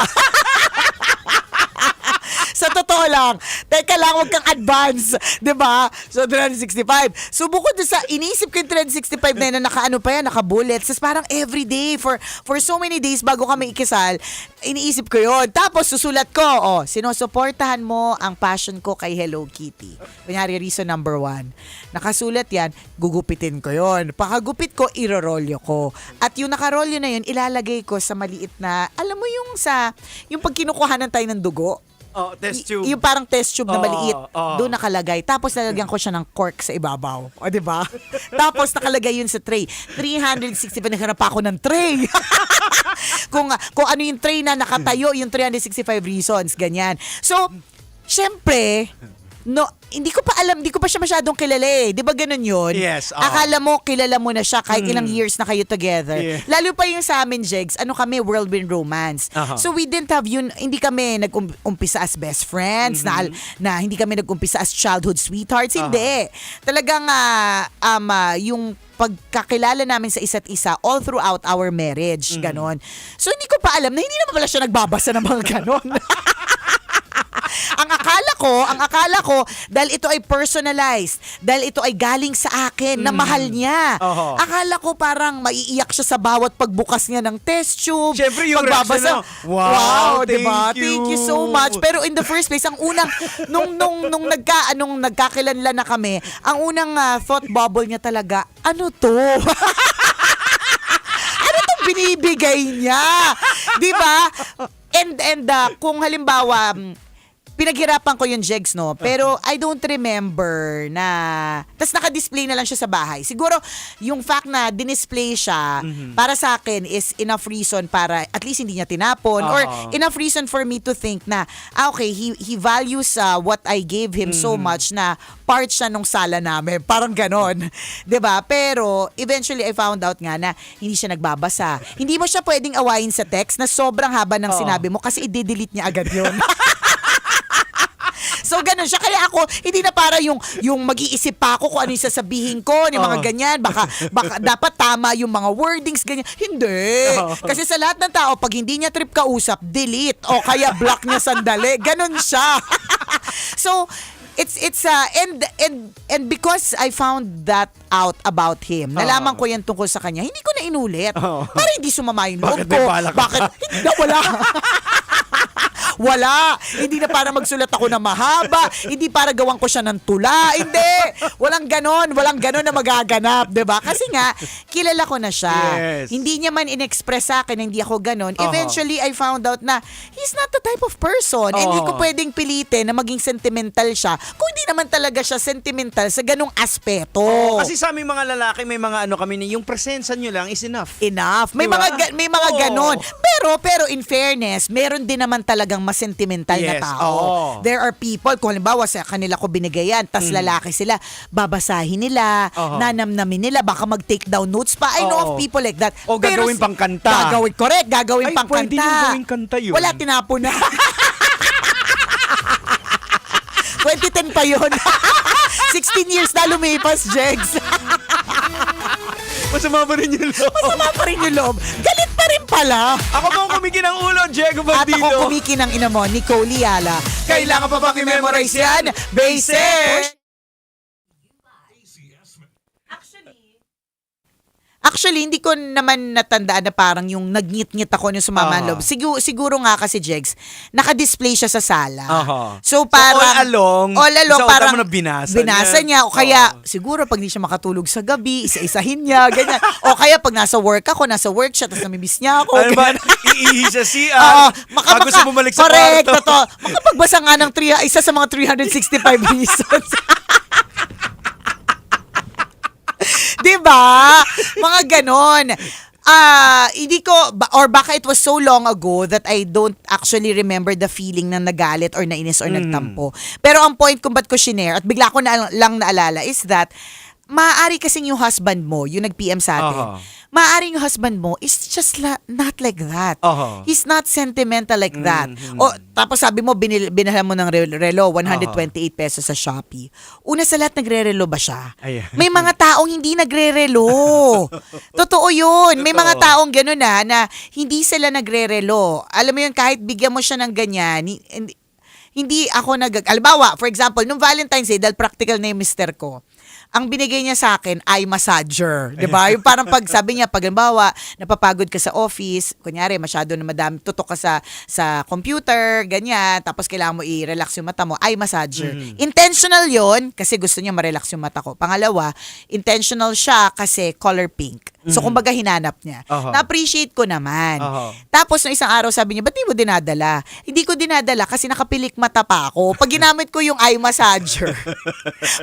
Sa totoo lang, teka lang, huwag kang advance. 'Di ba? So, 365. So, bukod sa, iniisip ko yung 365 na yun, na naka-ano pa yan, naka-bullets. Tapos parang everyday, for so many days bago kami ikisal, iniisip ko yun. Tapos, susulat ko, sinusuportahan mo ang passion ko kay Hello Kitty. Kunyari, reason number 1. Nakasulat yan, gugupitin ko yun. Pakagupit ko, irorolyo ko. At yung nakarolyo na yun, ilalagay ko sa maliit na, alam mo yung pag kinukuhanan tayo ng dugo, Test tube. yung parang test tube na maliit, oo. doon nakalagay. Tapos nalagyan ko siya ng cork sa ibabaw. O, di ba? Tapos nakalagay yun sa tray. 365, naghanap pa ako ng tray. kung ano yung tray na nakatayo, yung 365 reasons, ganyan. So, syempre, hindi ko pa siya masyadong kilala eh. Di ba ganun yun? Yes. Akala mo, kilala mo na siya kahit ilang years na kayo together. Yeah. Lalo pa yung sa amin, Jegs, kami, whirlwind romance. So we didn't have yun, hindi kami nag-umpisa as best friends, na hindi kami nag-umpisa as childhood sweethearts. Hindi. Talagang yung pagkakilala namin sa isa't isa all throughout our marriage. Ganon. So hindi ko pa alam na hindi naman pala siya nagbabasa ng mga ganon. Ang akala ko, dahil ito ay personalized, dahil ito ay galing sa akin, na mahal niya. Akala ko parang maiiyak siya sa bawat pagbukas niya ng test tube. Siyempre, yung pagbabasa. reaction na, wow, diba? thank you. Thank you so much. Pero in the first place, ang unang, nung nagkakilanlan na kami, ang unang thought bubble niya talaga, ano to? Ano tong binibigay niya? Diba? And kung halimbawa, pinaghirapan ko yung Jegs, no? Pero I don't remember na... Tapos naka-display na lang siya sa bahay. Siguro, yung fact na dinisplay siya, para sa akin is enough reason para at least hindi niya tinapon. Or enough reason for me to think na, okay, he values what I gave him so much na part siya nung sala namin. Parang ganon. 'Di ba? Pero, eventually, I found out nga na hindi siya nagbabasa. Hindi mo siya pwedeng awayin sa text na sobrang haba ng sinabi mo kasi i-delete niya agad yun. So, ganun siya. Kaya ako, hindi na para yung mag-iisip pa ako kung ano yung sasabihin ko, yung mga ganyan. Baka dapat tama yung mga wordings, ganyan. Hindi. Kasi sa lahat ng tao, pag hindi niya trip kausap, delete. O kaya block niya sandali. Ganun siya. So, and because I found that out about him, nalaman ko yan tungkol sa kanya, hindi ko na inulit. Para hindi sumama yung loob ko. Bakit? Hindi na, wala. Wala. Hindi na para magsulat ako na mahaba. Hindi para gawan ko siya ng tula. Hindi. Walang ganon na magaganap. Diba? Kasi nga, kilala ko na siya. Yes. Hindi niya man in-express sa akin na hindi ako ganon. Eventually, I found out na he's not the type of person. And hindi ko pwedeng pilitin na maging sentimental siya kung hindi naman talaga siya sentimental sa ganong aspeto. Kasi sa aming mga lalaki, may mga kami yung presensya nyo lang is enough. May Diba? mga ganon. Pero in fairness, meron din naman talagang mas sentimental na tao. There are people, kung halimbawa sa kanila ko binigayan, tas lalaki sila, babasahin nila, nanamnamin nila, baka mag-take down notes pa. I know of people like that. O gagawin pang kanta. Gagawin pang kanta. Pwede yung gawin kanta yun. Wala, tinapon na. 2010 pa yun. 16 years na lumipas, Jegs. Masama pa rin yung loob. Galit pa rin pala. Ako bang kumiki ng ulo, Diego At Bandido? ako kumiki ng ina mo, Nicole Liala. Kailangan pa bang i-memorize yan? Basic! Actually, hindi ko naman natandaan na parang yung nagngit-ngit ako nung sumama ang loob. Siguro nga kasi, Jegs, naka-display siya sa sala. So, parang... all along parang mo na binasa niya. O kaya, siguro pag di siya makatulog sa gabi, isa-isahin niya, ganyan. O kaya pag nasa work siya, tapos namimiss niya ako. Ano ba? Iihi siya CR. Bago siya bumalik sa correct, kwarto. totoo. Makapagbasa nga ng isa sa mga 365 reasons. Diba? Mga ganon. Hindi ko, or baka it was so long ago that I don't actually remember the feeling na nagalit or nainis or nagtampo. Pero ang point kung ba't ko shinare, at bigla ko na lang naalala, is that, maaari kasing yung husband mo, yung nag-PM sa atin, maaari yung husband mo is just not like that. He's not sentimental like that. O, tapos sabi mo, binala mo ng relo, 128 pesos sa Shopee. Una sa lahat, nagre-relo ba siya? May mga taong hindi nagre-relo. Totoo yun. May mga taong gano'n na hindi sila nagre-relo. Alam mo yun, kahit bigyan mo siya ng ganyan, hindi ako Alimbawa, for example, nung Valentine's Day, dahil practical na yung mister ko, ang binigay niya sa akin ay massager. Diba? Yung parang pag sabi niya, pag halimbawa, napapagod ka sa office, kunyari, masyado na madami, tutok ka sa computer, ganyan, tapos kailangan mo i-relax yung mata mo, ay massager. Intentional yon kasi gusto niya ma-relax yung mata ko. Pangalawa, intentional siya kasi color pink. So, kumbaga, hinanap niya. Na-appreciate ko naman. Tapos, nung isang araw, sabi niya, ba't di mo dinadala? Hindi ko dinadala kasi nakapilik mata pa ako. Pag ginamit ko yung eye massager,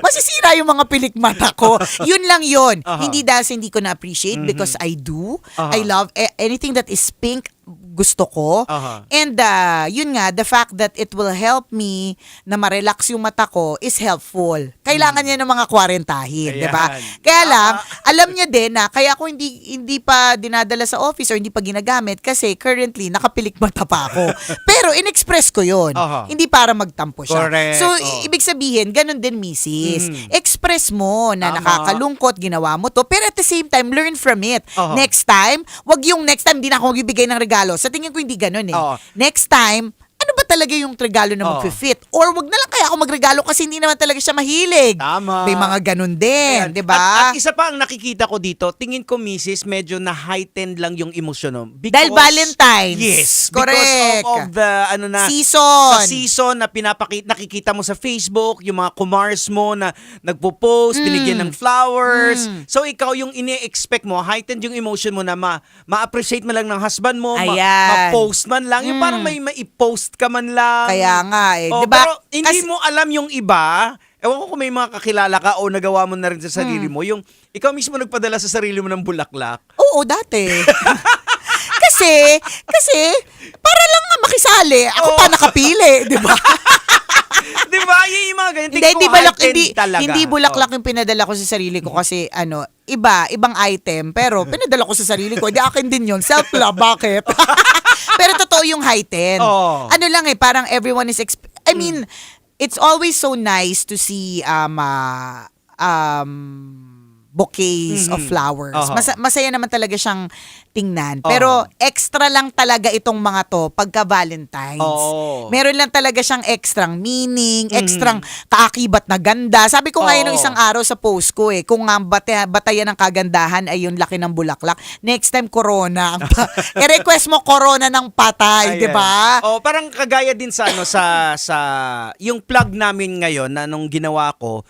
masisira yung mga pilik mata ko. Yun lang yun. Hindi dahil sa hindi ko na-appreciate because I do. I love anything that is pink, gusto ko. And yun nga, the fact that it will help me na ma-relax yung mata ko is helpful. Kailangan niya ng mga kwarentahin, di ba? Kaya lang, alam niya din na kaya ako hindi pa dinadala sa office or hindi pa ginagamit kasi currently nakapilik mata pa ako. Pero in-express ko yun. Hindi para magtampo siya. Correct. So, ibig sabihin, ganun din, misis. Express mo na nakakalungkot, ginawa mo to, pero at the same time, learn from it. Next time, wag yung next time, hindi na ako magbibigay ng regalo. Sa tingin ko hindi ganun eh. Next time, ano ba talaga yung regalo na mag-fit? Or wag na lang kaya ako magregalo kasi hindi naman talaga siya mahilig. Tama. May mga ganun din, di ba? At isa pa ang nakikita ko dito, tingin ko, Mrs., medyo na-heightened lang yung emosyon mo. Dahil Valentine's. Yes. Correct. Because of the, season. Sa season na nakikita mo sa Facebook, yung mga kumars mo na nagpo-post, binigyan ng flowers. So, ikaw yung ini-expect mo, heightened yung emotion mo na ma-appreciate mo lang ng husband mo, ma-post man lang. Yung parang may ma-post ka man lang. Kaya nga eh. Oh, diba? Pero hindi mo alam yung iba. Ewan ko kung may mga kakilala ka o nagawa mo na rin sa sarili mo. Yung ikaw mismo nagpadala sa sarili mo ng bulaklak. Oo, dati. kasi, para lang nga makisali. Ako pa nakapili, di ba? Di ba? Yung mga ganyan. Hindi bulaklak yung pinadala ko sa sarili ko kasi ibang item. Pero pinadala ko sa sarili ko. Hindi akin din yun. Self-love. Bakit? Pero totoo yung heighten. Ano lang parang everyone is I mean, it's always so nice to see bouquets of flowers. Masaya naman talaga siyang tingnan. Pero extra lang talaga itong mga to pagka Valentine's. Meron lang talaga siyang extrang meaning, extrang kaakibat na ganda. Sabi ko ngayon ng isang araw sa post ko kung nga batayan ng kagandahan ay yung laki ng bulaklak. Next time, corona. I-request mo corona ng patay, di ba? Parang kagaya din sa sa yung plug namin ngayon na nung ginawa ko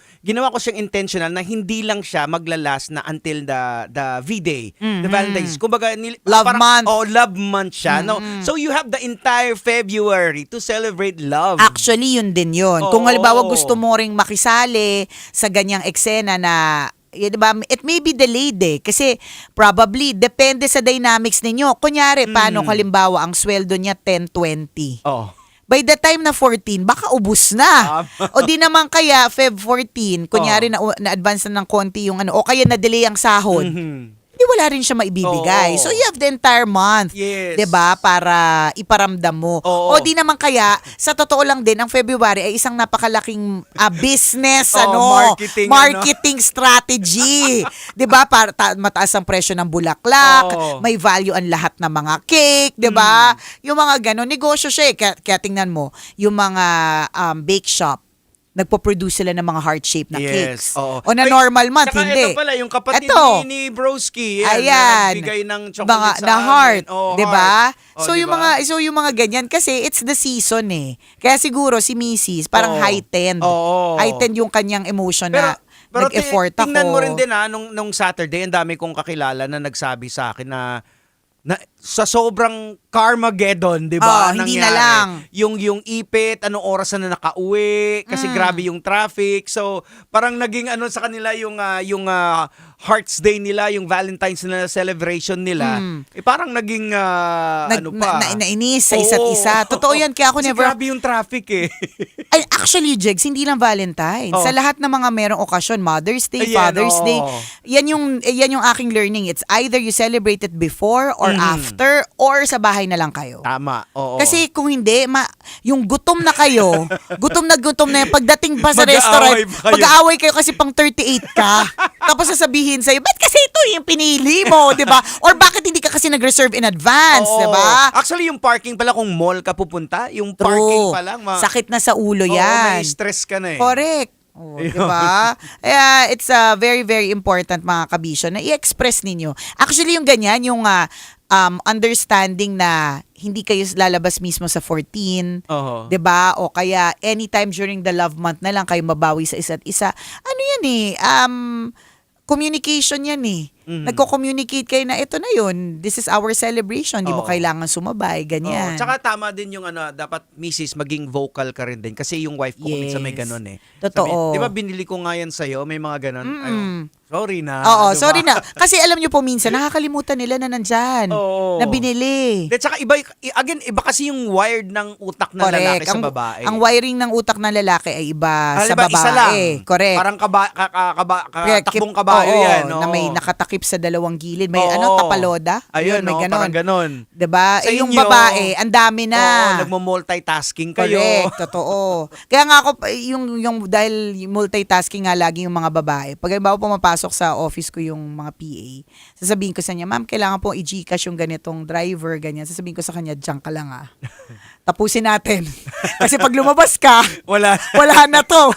siyang intentional na hindi lang siya maglalas na until the V-Day, the Valentine's. Kumbaga, love month. Love month siya. No? So you have the entire February to celebrate love. Actually, yun din yun. Kung halimbawa gusto mo ring makisali sa ganyang eksena na diba, it may be delayed kasi probably depende sa dynamics ninyo. Kunyari, paano halimbawa ang sweldo niya 10-20. By the time na 14, baka ubus na. O di naman kaya Feb 14, kunyari na-advance na ng konti yung o kaya na-delay ang sahod. Di wala rin siya maibibigay. So you have the entire month, 'di ba, para iparamdam mo. O di naman kaya sa totoo lang din ang February ay isang napakalaking business marketing strategy. 'Di ba? Para mataas ang presyo ng bulaklak, may value ang lahat ng mga cake, 'di ba? Yung mga ganun negosyo siya. Kaya tingnan mo, yung mga bake shop nagpo-produce sila ng mga heart-shaped na cakes. O na normal month, hindi. Ito pala, yung kapatid ni Broski, nagbigay ng chocolate na heart, 'di ba? So yung mga ganyan kasi it's the season Kaya siguro si Mrs. parang heightened. Heightened yung kanyang emotion na nag-effort ako. Tingnan mo rin din nung Saturday, ang dami kong kakilala na nagsabi sa akin na sa sobrang Carmageddon, 'di ba? Hindi na lang. Yung ipit, anong oras na nakauwi kasi grabe yung traffic. So, parang naging sa kanila yung Hearts Day nila, yung Valentine's nila celebration nila. Parang naging nainis sa isa't isa. Totoo yan, kaya ako kasi never... grabe yung traffic eh. Ay, actually, Jegs, hindi lang Valentine's. Sa lahat ng mga merong okasyon, Mother's Day, Ayan, Father's Day, yan yung aking learning. It's either you celebrate it before or after or sa bahay na lang kayo. Tama, oo. Kasi kung hindi, yung gutom na kayo, gutom na yung pagdating pa sa Mag-aaway restaurant, pa kayo. mag-aaway kayo kasi pang 38 ka. Tapos sasabihin sa'yo, ba't kasi ito yung pinili mo, di ba? Or bakit hindi ka kasi nag-reserve in advance, Oo. di ba? Actually, yung parking pala, kung mall ka pupunta, yung parking pa lang. Sakit na sa ulo Oo, yan. may stress ka na eh. Correct. Di ba? Kaya it's very, very important mga kabisyo na i-express ninyo. Actually, yung ganyan, yung understanding na hindi kayo lalabas mismo sa 14, Oo. 'di ba? O kaya anytime during the love month na lang kayo mabawi sa isa't isa. Ano yan eh? Communication yan eh. Nagko-communicate kayo na ito na yun. This is our celebration. Hindi mo Oo. kailangan sumabay. Ganyan. Tsaka tama din yung dapat misis maging vocal ka rin din kasi yung wife ko minsan may ganun eh. Totoo. Di ba binili ko nga yan sa'yo? May mga ganun. Ay, sorry na. Oo, Diba? sorry na. Kasi alam nyo po minsan, nakakalimutan nila na nandyan. Oo. Na binili. Tsaka iba kasi yung wired ng utak ng lalaki sa babae. Ang wiring ng utak ng lalaki ay iba sa Halimbawa, babae. isa lang. Correct. Parang Kaya takbong kabayo oo, yan. Na may Oo. nakatakip sa dalawang gilid. May Oo. tapaloda. Ayun, may ganon. parang ganon. Diba? Sa Yung inyo, babae, ang dami na. Oo, nagmo-multitasking kayo. Correct, totoo. Kaya nga ako, yung dahil multitasking nga lagi yung mga babae, pag halimbawa pumapasok sa office ko yung mga PA, sasabihin ko sa kanya, ma'am, kailangan po i-Gcash yung ganitong driver, ganyan. Sasabihin ko sa kanya, diyan ka lang tapusin natin. Kasi pag lumabas ka, wala na to.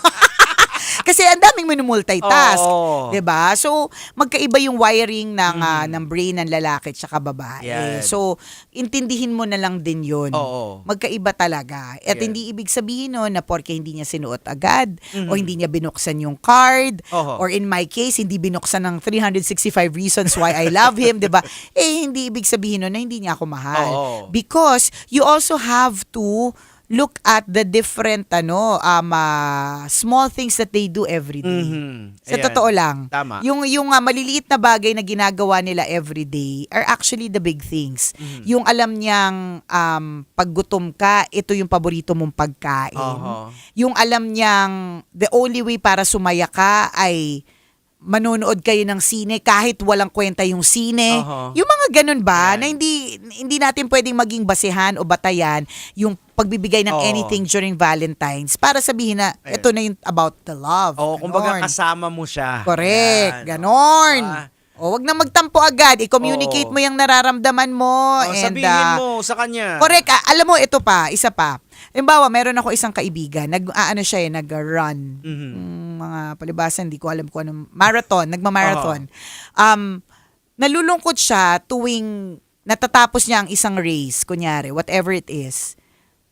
Kasi ang daming minumultitask. Oo. 'Di ba? So, magkaiba yung wiring ng brain ng lalaki at saka babae. Yan. So, intindihin mo na lang din 'yun. Oo. Magkaiba talaga. At Yan. hindi ibig sabihin no na porke hindi niya sinuot agad o hindi niya binuksan yung card Oo. or in my case hindi binuksan ng 365 reasons why I love him, 'di ba? Hindi ibig sabihin no na hindi niya ako mahal. Oo. Because you also have to look at the different small things that they do every day. Sa Ayan. totoo lang. Tama. Yung maliliit na bagay na ginagawa nila every day are actually the big things. Yung alam niyang pag gutom ka, ito yung paborito mong pagkain. Oho. Yung alam niyang the only way para sumaya ka ay manonood kayo ng sine kahit walang kwenta yung sine. Oho. Yung mga ganun ba na hindi natin pwedeng maging basehan o batayan yung pagbibigay ng Oo. anything during Valentine's para sabihin na ito na yung about the love. Oo, kumbaga Ganon. kasama mo siya. Correct. Yan. Ganon. Ah. O, wag na magtampo agad. I-communicate Oo. mo yung nararamdaman mo. Oh, and, sabihin mo sa kanya. Correct. Alam mo, ito pa, isa pa. Halimbawa, meron ako isang kaibigan, nag-run. Mga palibasan, hindi ko alam kung anong, nagma-marathon. Nalulungkot siya tuwing natatapos niya ang isang race, kunyari, whatever it is.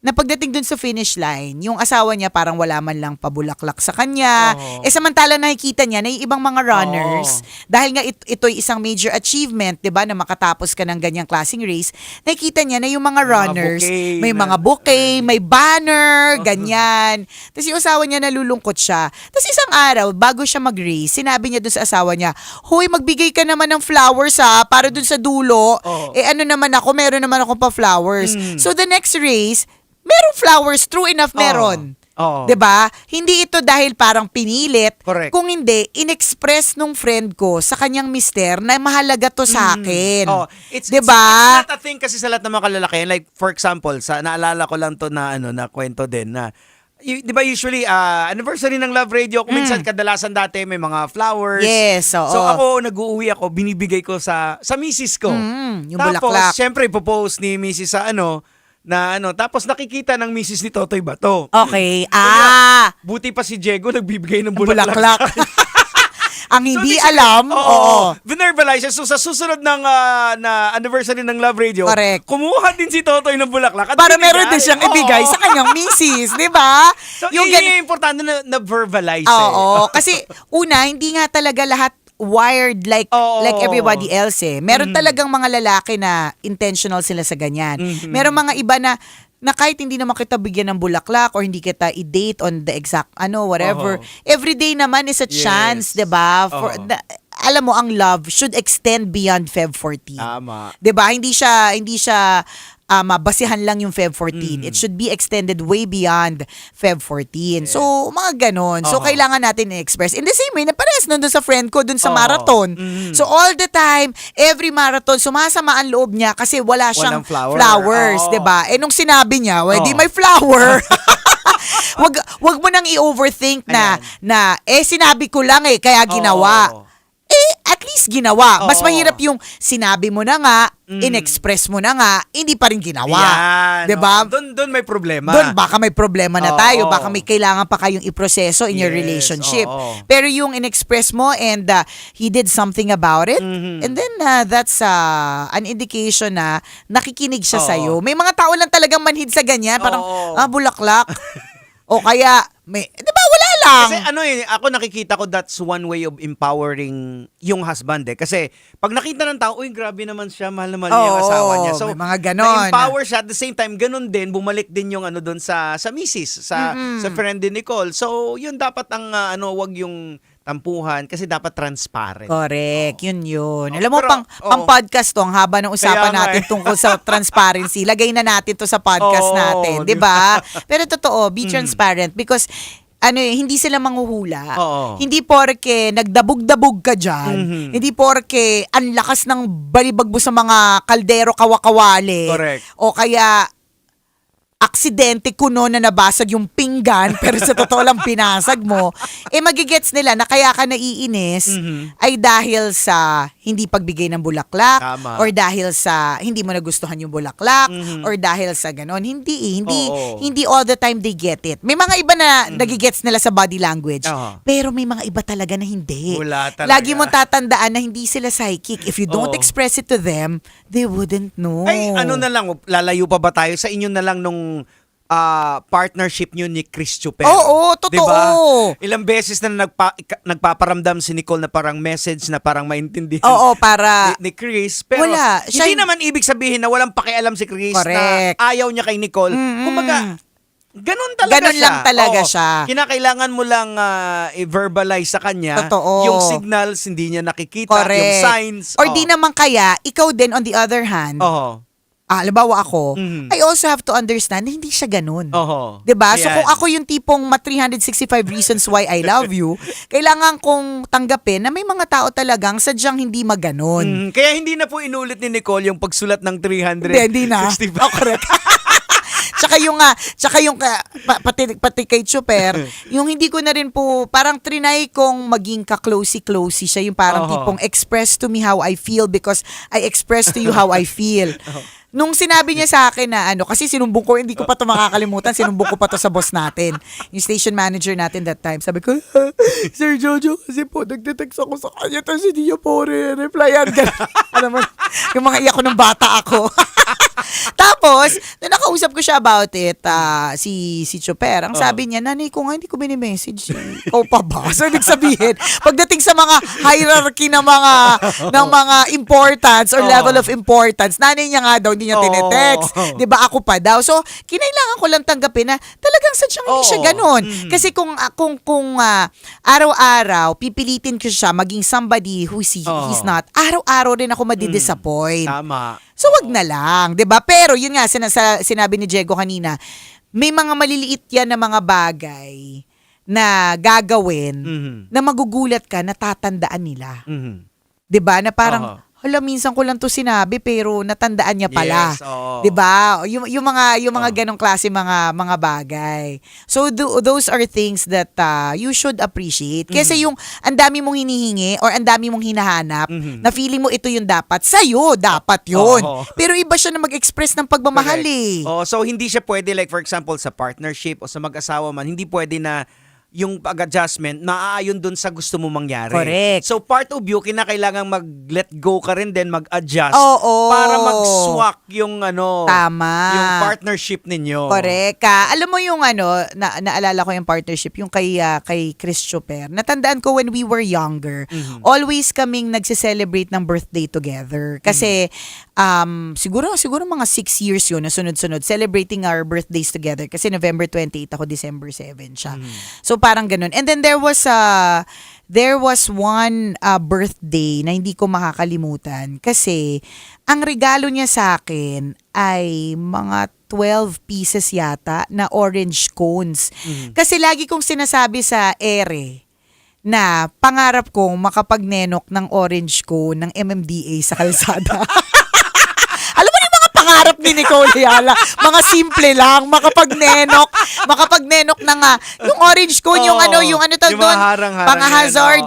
Na pagdating dun sa finish line, yung asawa niya parang wala man lang pabulaklak sa kanya. Samantala nakikita niya na yung ibang mga runners, dahil nga ito'y isang major achievement, 'di ba, na makatapos ka ng ganyang klaseng race, nakikita niya na yung mga runners, may mga bouquet, may banner, ganyan. Tapos yung asawa niya nalulungkot siya. Tapos isang araw, bago siya mag-race, sinabi niya dun sa asawa niya, "Hoy, magbigay ka naman ng flowers para dun sa dulo. Ano naman ako, meron naman ako pa flowers." So the next race, merong flowers, true enough meron. Oo. 'Di ba? Hindi ito dahil parang pinilit. Correct. Kung hindi, inexpress nung friend ko sa kanyang mister na mahalaga to sa akin. Oh, it's 'Di ba? not a thing kasi sa lahat ng mga kalalaki. Like for example, naalala ko lang to na na kwento din na 'di ba usually anniversary ng Love Radio, kung minsan kadalasan dati may mga flowers. Yes, oo. So ako nag-uuwi ako, binibigay ko sa misis ko. Yung Tapos bulaklak. syempre ipopost ni misis sa tapos nakikita ng misis ni Totoy Bato. Okay. Buti pa si Diego nagbibigay ng Bulaklak. bulaklak. Ang hindi alam, oo. Vinerbalize. So sa susunod ng na anniversary ng Love Radio, Correct. kumuha din si Totoy ng bulaklak. At Para binigay. meron din siyang ibigay sa kanyang misis, 'di ba? So yung importante na verbalize. Oo, kasi una, hindi nga talaga lahat wired like Oo. like everybody else eh. Meron talagang mga lalaki na intentional sila sa ganyan. Meron mga iba na kahit hindi naman kita bigyan ng bulaklak or hindi kita i-date on the exact whatever. Everyday naman is a chance, 'di ba? Alam mo, ang love should extend beyond Feb 14. Tama. 'Di ba? Hindi siya mabasihan lang yung Feb 14. It should be extended way beyond Feb 14. So, mga ganon. So, kailangan natin i-express. In the same way, na parehas nandun sa friend ko dun sa marathon. So, all the time, every marathon, sumasama ang loob niya kasi wala siyang Walang flowers. Oo. 'Di ba? Nung sinabi niya, well, di may flower. wag mo nang i-overthink na sinabi ko lang kaya ginawa. Oo. At least ginawa. Mas Oo. mahirap yung sinabi mo na nga, in-express mo na nga, hindi pa rin ginawa. Yan. 'Di ba? Doon may problema. Doon baka may problema na Oo. tayo, baka may kailangan pa kayong iproseso in your Yes, relationship. oo. Pero yung in-express mo and he did something about it, and then that's an indication na nakikinig siya Oo. sa'yo. May mga tao lang talagang manhid sa ganyan, parang Oo. bulaklak. O kaya may 'di ba wala lang. Kasi ako nakikita ko that's one way of empowering yung husband Kasi pag nakita ng tao, uy, grabe naman siya, mahal na mahal niya yung Oo, asawa niya. So, may mga ganon. na-empower siya at the same time, ganun din, bumalik din yung doon sa misis, sa friend ni Nicole. So, yun dapat ang wag yung tampuhan kasi dapat transparent. Correct, yun. Alam mo, Pero, pang podcast to, ang haba ng usapan Kaya nga natin tungkol sa transparency. Lagay na natin to sa podcast Oo, natin, di ba? Pero totoo, be transparent because hindi sila manghuhula. Oo. Hindi porke nagdabog-dabog ka dyan. Hindi porke ang lakas ng balibag mo sa mga kaldero kawakawali. Correct. O kaya aksidente kuno na nabasag yung pinggan pero sa totoo lang pinasag mo, magigets nila na kaya ka naiinis ay dahil sa hindi pagbigay ng bulaklak Tama. or dahil sa hindi mo nagustuhan yung bulaklak or dahil sa ganon. Hindi all the time they get it. May mga iba na nagigets nila sa body language pero may mga iba talaga na hindi. Wala talaga. Lagi mo tatandaan na hindi sila psychic. If you don't express it to them, they wouldn't know. Ay, na lang, lalayo pa ba tayo sa inyo na lang nung partnership nyo ni Chris Chuper? Oo, totoo. Diba? Ilang beses na nagpaparamdam si Nicole na parang message na parang maintindihan Oo, para ni Chris. Pero Wala. hindi naman ibig sabihin na walang pakialam si Chris Correct. na ayaw niya kay Nicole. Kumbaga, ganun talaga Ganun siya. lang talaga Oo. siya. Kinakailangan mo lang i-verbalize sa kanya Totoo. yung signals, hindi niya nakikita, Correct. yung signs. Or di naman kaya, ikaw din on the other hand, Oo. halimbawa ako, I also have to understand na hindi siya ganun. Oo. 'Di ba? So Ayan. kung ako yung tipong 365 reasons why I love you, kailangan kong tanggapin na may mga tao talagang sadyang hindi maganon. Kaya hindi na po inulit ni Nicole yung pagsulat ng 300. Hindi na. Correct. Tsaka yung pati kay Chuper, yung hindi ko na rin po, parang trinay kong maging ka-closey-closey siya, yung parang tipong express to me how I feel because I express to you how I feel. Nung sinabi niya sa akin na kasi sinumbong ko, hindi ko pa ito makakalimutan, sinumbong ko pa to sa boss natin, yung station manager natin that time. Sabi ko, Sir Jojo, kasi po, nagde-text ako sa kanya, tapos hindi niya po re-replyan. Alam mo, yung mga iyak ko ng bata ako. Tapos, nung nakausap ko siya about it, si Chuper, ang sabi niya, nanay ko nga, hindi ko mini-message. O pa ba? So, ibig sabihin, pagdating sa mga hierarchy ng mga importance or level of importance, nanay niya nga daw, hindi niya tinetext. Diba, ako pa daw. So, kinailangan ko lang tanggapin na talagang sadyang hindi siya ganun. Kasi kung araw-araw, pipilitin ko siya maging somebody who he's not, araw-araw rin ako madidisappoint. Tama. So, wag na lang, 'di ba? Pero yun nga sinabi ni Diego kanina, may mga maliliit yan na mga bagay na gagawin na magugulat ka na tatandaan nila. 'Di ba? Na parang hala, minsan ko lang to sinabi pero natandaan niya pala. Yes, oo. 'Di ba? Yung mga ganong klase mga bagay. So those are things that you should appreciate. Kasi yung ang dami mong hinihingi or ang dami mong hinahanap na feeling mo ito yung dapat, sa'yo dapat yun. Pero iba siya na mag-express ng pagmamahal eh. So hindi siya pwede, like for example sa partnership o sa mag-asawa man, hindi pwede na yung pag-adjustment naaayon dun sa gusto mo mangyari. Correct. So part of you, kinakailangan mag-let go ka rin din, mag-adjust Oo. para mag-swak yung Tama. yung partnership ninyo. Correct. Alam mo yung naalala ko yung partnership, yung kay Chris Chuper. Natandaan ko when we were younger, always kaming nagse-celebrate ng birthday together. Kasi siguro mga 6 years yun na sunod-sunod celebrating our birthdays together. Kasi November 28 ako, December 7 siya. So parang ganun. And then there was one birthday na hindi ko makakalimutan kasi ang regalo niya sa akin ay mga 12 pieces yata na orange cones. Kasi lagi kong sinasabi sa ere na pangarap kong makapagnenok ng orange cone ng MMDA sa kalsada. Alam mo yung mga pangarap ni Nicole Ayala, mga simple lang, makapagnenok ng yung orange cone, yung tawag doon, pang-hazard,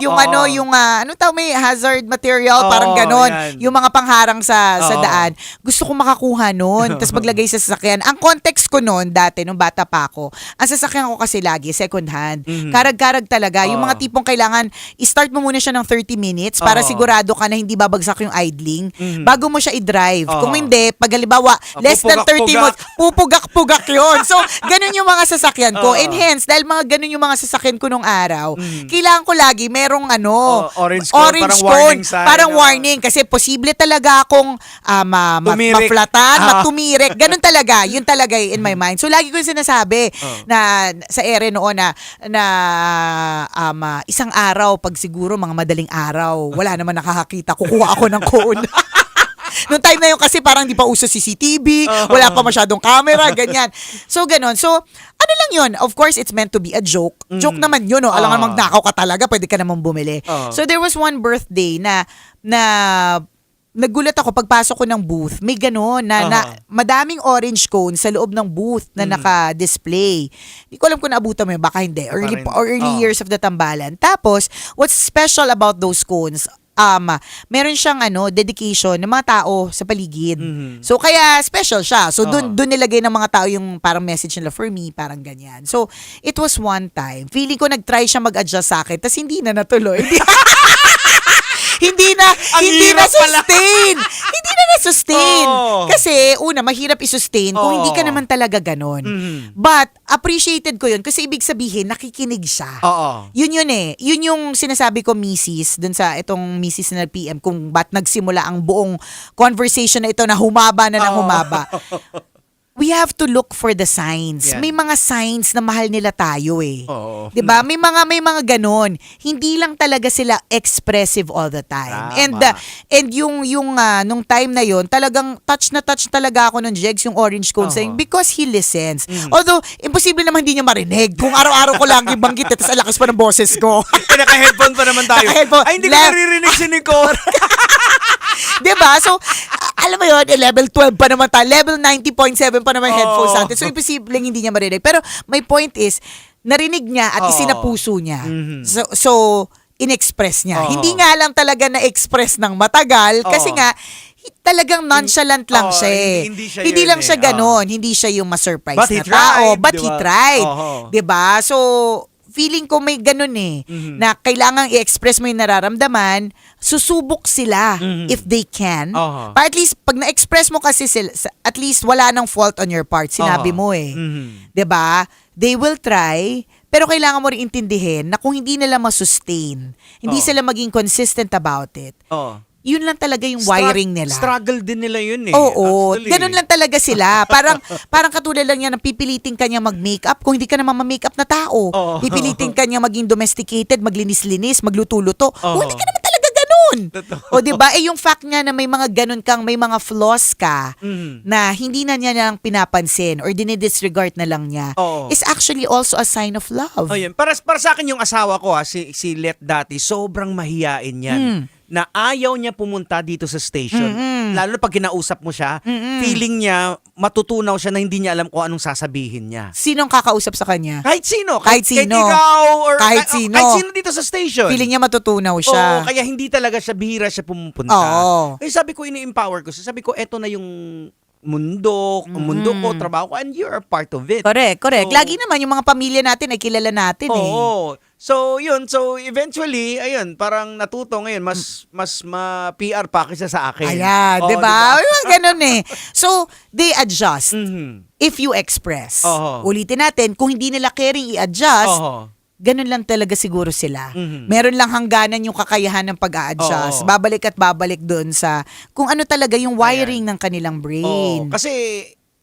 may hazard material, parang ganon, yung mga pangharang sa daan. Gusto kong makakuha nun, tapos maglagay sa sasakyan. Ang context ko nun, dati, nung bata pa ako, ang sasakyan ko kasi lagi, second hand. Karag-karag talaga. Yung mga tipong kailangan, i-start mo muna siya ng 30 minutes para sigurado ka na hindi babagsak yung idling bago mo siya i-drive. Kung hindi, pag halimbawa, less than 30 minutes, pupugak-pugak yun. So, ganun yung mga sasakyan ko. And hence, dahil mga ganun yung mga sasakyan ko nung araw, kailangan ko lagi merong orange cone, parang warning. Kasi posible talaga akong maflatan, matumirik. Ganun talaga. Yun talaga in my mind. So, lagi ko yung sinasabi na sa ere noon na isang araw, pag siguro mga madaling araw, wala naman nakakakita, kukuha ako ng cone. Noong time na yun kasi parang di pa uso CCTV, wala pa masyadong camera, ganyan. So, ganon. So, ano lang yun? Of course, it's meant to be a joke. Joke naman yun, no? Alam nga magnakaw ka talaga, pwede ka naman bumili. So, there was one birthday na nagulat ako pagpasok ko ng booth. May gano'n na madaming orange cone sa loob ng booth na naka-display. Hindi ko alam kung naabutan mo yun, baka hindi. Early years of the tambalan. Tapos, what's special about those cones? Meron siyang dedication ng mga tao sa paligid. So kaya special siya. So doon nilagay ng mga tao yung parang message nila for me, parang ganyan. So it was one time. Feeling ko nag-try siya mag-adjust sa akin, tas hindi na natuloy. Hindi na sustain. Hindi na na-sustain. Kasi una, mahirap i-sustain kung hindi ka naman talaga ganon. But appreciated ko yun kasi ibig sabihin nakikinig siya. Yun eh. Yun yung sinasabi ko, Mrs. dun sa itong Mrs. na PM kung ba't nagsimula ang buong conversation na ito na humaba na ng humaba. We have to look for the signs. Yan. May mga signs na mahal nila tayo eh. 'Di ba? May mga ganon. Hindi lang talaga sila expressive all the time. Tama. And yung nung time na yon, talagang touch talaga ako ng Jegs yung orange cone saying because he listens. Although imposible naman hindi niya marinig. Kung araw-araw ko lang ibanggit tapos alakas pa ng boses ko. Naka-headphone pa naman tayo. Ay, hindi ko naririnig si Nicole. Diba? So, alam mo yun, level 12 pa naman tayo. Level 90.7 pa naman headphones natin. So, imposible hindi niya marinig. Pero, my point is, narinig niya at isinapuso niya. So in-express niya. Hindi nga lang talaga na-express ng matagal kasi nga, talagang nonchalant lang siya eh. Hindi lang siya ganon. Hindi siya yung ma-surprise na tao. But he tried. Diba? So, feeling ko may ganun eh, na kailangang i-express mo yung nararamdaman, susubok sila if they can. But at least, pag na-express mo kasi sila, at least wala nang fault on your part. Sinabi mo eh. Diba? They will try, pero kailangan mo rin intindihin na kung hindi nila masustain, hindi sila maging consistent about it, yun lang talaga yung wiring nila. Struggle din nila yun eh. Oo. Ganun lang talaga sila. Parang katulad lang yan, pipilitin ka niya mag-makeup kung hindi ka naman ma-makeup na tao. Pipilitin ka niya maging domesticated, maglinis-linis, magluto-luto. Kung hindi ka naman talaga ganun. O diba? Yung fact nga na may mga ganun kang, may mga flaws ka na hindi na niya lang pinapansin or dinidisregard na lang niya is actually also a sign of love. Para sa akin yung asawa ko si Let dati, sobrang mahiyain yan. Na ayaw niya pumunta dito sa station. Lalo na pag kinausap mo siya, feeling niya, matutunaw siya na hindi niya alam kung anong sasabihin niya. Sinong kakausap sa kanya? Kahit sino. Kahit sino. Kahit ikaw or kahit sino. Kahit sino dito sa station. Feeling niya matutunaw siya. Kaya hindi talaga siya, bihira siya pumupunta. Kaya sabi ko, ini-empower ko. Sabi ko, eto na yung mundo ko, trabaho ko, and you're a part of it. Correct. So, Lagi naman yung mga pamilya natin ay kilala natin eh. Oo. So, yun. So, eventually, ayun, parang natuto ngayon, mas ma-PR pa kaysa sa akin. Ayan, Oo, di ba? Ganun eh. So, they adjust. Mhm. If you express. Oo. Ulitin natin, kung hindi nila caring i-adjust, Oo. ganun lang talaga siguro sila. Mhm. Meron lang hangganan yung kakayahan ng pag-a-adjust. Oo. Babalik at babalik doon sa kung ano talaga yung wiring ng kanilang brain. Oo, kasi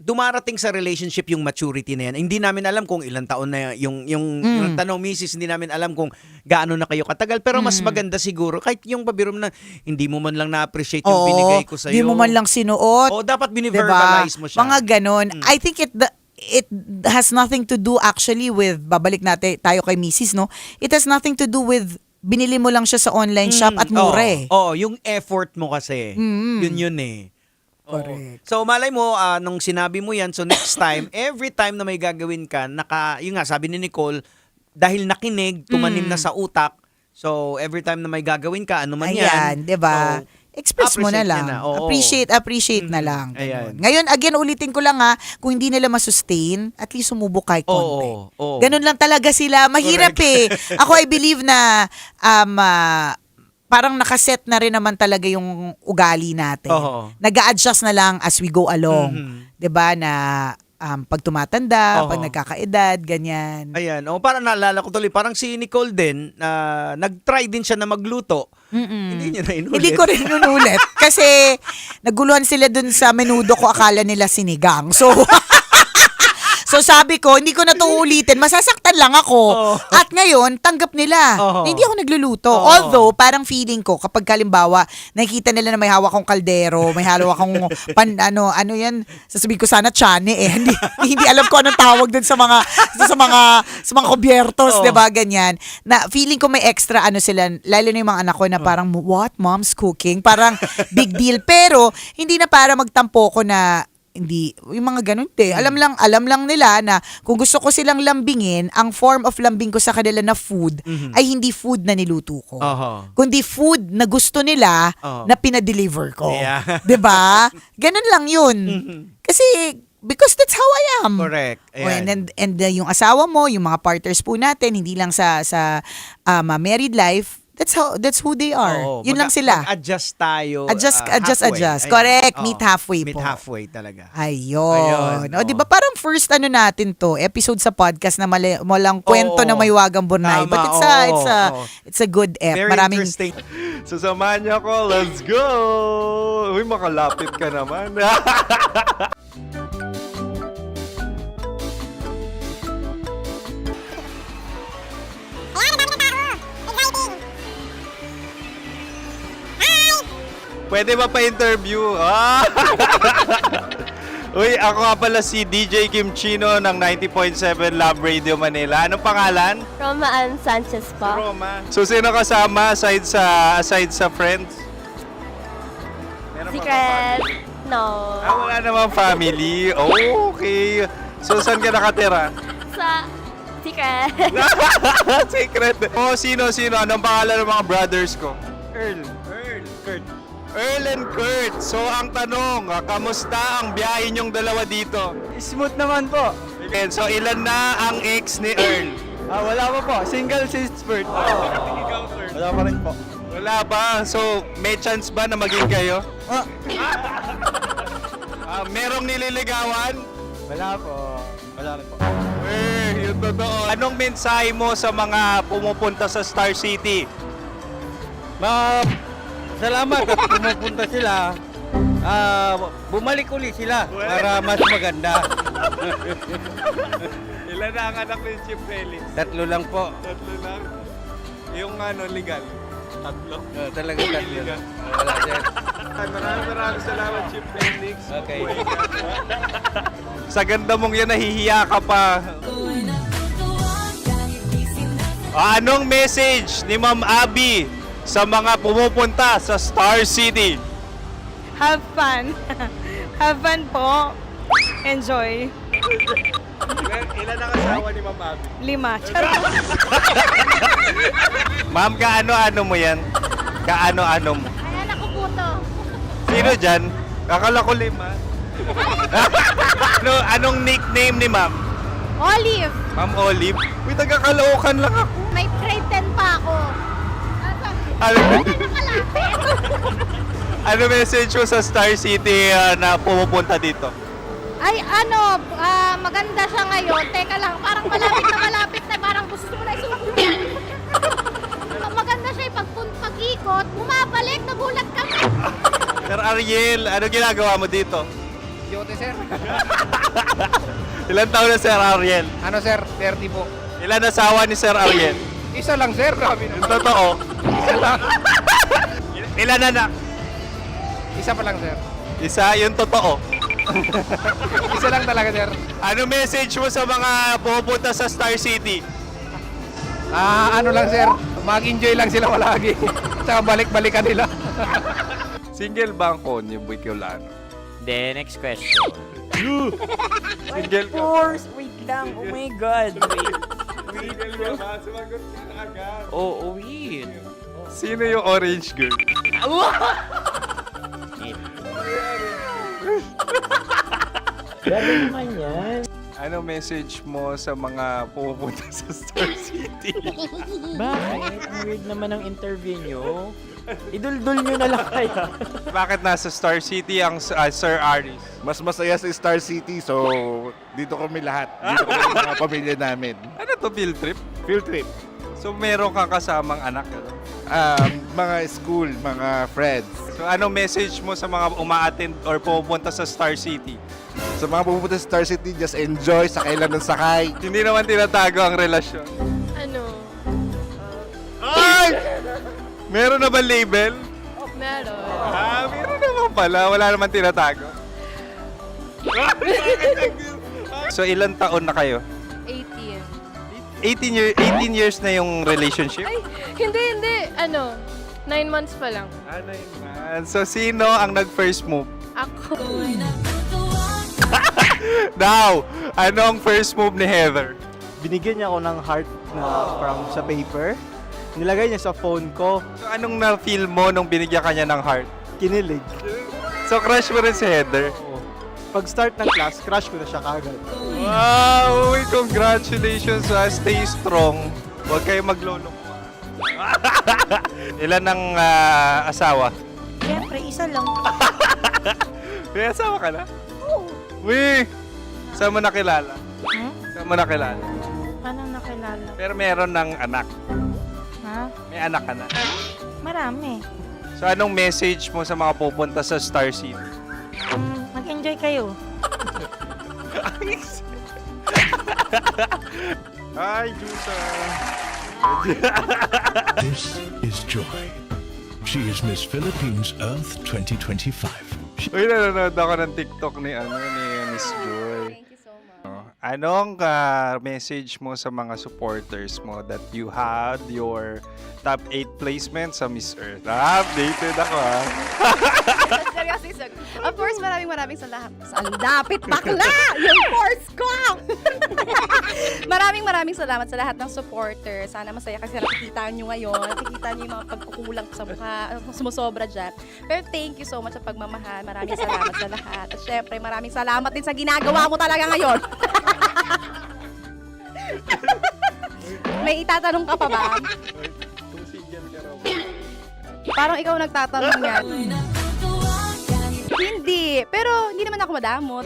dumarating sa relationship yung maturity na yan. Hindi namin alam kung ilang taon na yung tanong misis, hindi namin alam kung gaano na kayo katagal. Pero mas maganda siguro, kahit yung pabirom na hindi mo man lang na-appreciate yung binigay ko sa'yo. Di mo man lang sinuot. O dapat Diba? bini-verbalize mo siya. Mga ganon. I think it has nothing to do actually with, babalik natin tayo kay misis, no? It has nothing to do with binili mo lang siya sa online shop at mura eh. Oo, yung effort mo kasi. Yun eh. Correct. So malay mo, nung sinabi mo yan, so next time, every time na may gagawin ka, yun nga, sabi ni Nicole, dahil nakinig, tumanim na sa utak, so every time na may gagawin ka, ano man yan. Ayan, diba? So, express mo na appreciate lang. niya na, oo. Appreciate na lang. Ayan. Ganun. Ngayon, again, ulitin ko lang kung hindi nila masustain, at least sumubok kahit konti. Oo. Ganun lang talaga sila. Mahirap eh. Ako, I believe na parang nakaset na rin naman talaga yung ugali natin. Oo. Nag-a-adjust na lang as we go along. Mhm. 'Di ba na pag tumatanda, Oo. pag nagkakaedad, ganyan. Ayan. O, parang naalala ko tuloy, parang si Nicole din, nag-try din siya na magluto. Hindi niya na inulit. Hindi ko rin inulit. Kasi naguluhan sila dun sa menudo ko, akala nila sinigang. So sabi ko, hindi ko na ito ulitin. Masasaktan lang ako. At ngayon, tanggap nila. Na hindi ako nagluluto. Although, parang feeling ko, kapag kalimbawa, nakikita nila na may hawak akong kaldero, may hawak akong ano yan, sasabihin ko sana chane eh. Hindi alam ko anong tawag dun sa mga kubyertos, diba, ganyan. Na feeling ko may extra ano sila, lalo na yung mga anak ko na parang, what? Mom's cooking? Parang big deal. Pero, hindi na para magtampo ko na hindi, yung mga ganun alam lang nila na kung gusto ko silang lambingin, ang form of lambing ko sa kanila na food ay hindi food na niluto ko. Kundi food na gusto nila na pinadeliver ko. Yeah. 'Di ba? Ganun lang 'yun. Kasi because that's how I am. Correct. Ayan. And yung asawa mo, yung mga partners po natin, hindi lang sa married life, that's who they are. Oo, Yun lang sila. Mag-adjust tayo. Adjust. Halfway. Ayan. Correct. Oo. Meet halfway po. Meet halfway talaga. Ayun. Ayun, O, di ba parang first natin to, episode sa podcast na walang kwento na may wagang Bornay. Tama, But it's a good app. Very Maraming interesting. Sasamahan niyo ako. Let's go! Uy, makalapit ka naman. Pwede ba pa-interview? Uy, ako nga pala si DJ Kim Chino ng 90.7 Love Radio Manila. Anong pangalan? Roma Ann Sanchez po. Roma. So, sino kasama aside sa friends? Meron pa ba Secret. family? No. Wala namang family. Oh, okay. So, saan ka nakatira? Sa Secret. Secret. Oh, sino? Anong pangalan ng mga brothers ko? Kurt. Earl and Kurt. So, ang tanong, kamusta ang biyahe niyong dalawa dito? Smooth naman po. Okay, so, ilan na ang ex ni Earl? Wala pa po. Single since birth. Wala pa rin po. Wala pa. So, may chance ba na maging kayo? Merong nililigawan? Wala po. Wala rin po. Yung totoo. Anong mensahe mo sa mga pumupunta sa Star City? Salamat at pumupunta sila. Bumalik uli sila para mas maganda. Ilan na ang anak ni Chief Felix? 3 lang po. 3 lang? Yung legal? 3? Talaga 3 lang. Wala dyan. Maraming salamat, Chief Felix. Okay. Sa ganda mong yan, nahihiya ka pa. Anong message ni Ma'am Abby sa mga pumupunta sa Star City? Have fun. Have fun po. Enjoy. Ilan ang asawa ni Ma'am Abby? 5. Charot. Ma'am, kaano-ano mo yan? Kaano-ano mo? Ayan ako po to. Sino dyan? Akala ko 5. Anong nickname ni ma'am? Olive, Ma'am Olive? Uy, taga-Caloocan lang ako. may grade 10 pa ako. Ano message mo sa Star City na pumupunta dito? Ay, maganda siya ngayon. Teka lang, parang malapit na, parang gusto mo na isuot. Maganda siya pag-ikot, bumabalik, nagulat kami. Sir Ariel, ano ginagawa mo dito? Yote, sir. Ilan taon na Sir Ariel? Ano, sir? 30 po. Ilan asawa ni Sir Ariel? Isa lang, sir. Grabe Yung totoo. Isa lang. Ilan anak? Isa pa lang, sir. Isa, yung totoo. Isa lang talaga, sir. Ano message mo sa mga pupunta sa Star City? Ano lang, sir. Mag-enjoy lang sila palagi. Tsaka balik-balikan nila. Single ba ang Konyo Bicolano? Then, next question. Single ka? course! Wait lang. Oh my God. Wait. Single ka ba? Sumagot ka na agad. Oh, wait. Sino yung orange girl? Grabe naman yan. Ano message mo sa mga pupunta sa Star City? Bakit? Ang weird naman ang interview nyo. Idul-dul nyo na lang kaya. Bakit nasa Star City ang Sir Aris? Mas masaya sa Star City, so dito kami lahat. Dito kami mga pamilya namin. Ano to, field trip? Field trip. So meron kang kasamang anak? Ano? Mga school, mga friends. So ano message mo sa mga uma-attend or pupunta sa Star City? Sa mga pupunta sa Star City, just enjoy, sakay lang ng sakay. Hindi naman tinatago ang relasyon. Ano? Ay! Meron na ba label? Meron. Meron naman pala. Wala naman tinatago. So ilan taon na kayo? 18. 18 years na yung relationship? Ay, hindi. 9 months pa lang. Ano yun? So sino ang nag-first move? Ako. Now, ano ang first move ni Heather? Binigyan niya ako ng heart na from sa paper. Nilagay niya sa phone ko. So anong na-feel mo nung binigyan ka niya ng heart? Kinilig. So crush mo rin si Heather? Pag start ng class, crush ko na siya kagad. Wow! Uy, congratulations! Stay strong. Huwag kayo maglolok. Ilan ang asawa? Siyempre, isa lang. May asawa ka na? Oo. Uy! Saan mo nakilala? Saan mo nakilala? Paano nakilala? Pero meron ng anak. Ha? May anak ka na. Marami. So anong message mo sa mga pupunta sa Star City? Mag-enjoy kayo. Hi, Jusa! This is Joy. She is Miss Philippines Earth 2025. Uy, nanonood ako ng TikTok ni Miss Joy. Thank you so much. Anong message mo sa mga supporters mo that you had your top 8 placement sa Miss Earth? Updated ako Seryously, of course, maraming salamat. Ang dapit bakla! Yung course ko! maraming salamat sa lahat ng supporter. Sana masaya kasi nakikita nyo ngayon. Nakikita nyo yung mga pagkukulang sa mukha, sumusobra dyan. Pero thank you so much sa pagmamahal. Maraming salamat sa lahat. At syempre, maraming salamat din sa ginagawa mo talaga ngayon. May itatanong ka pa ba? Parang ikaw nagtatanong yan. Hindi. Pero hindi naman ako madamot.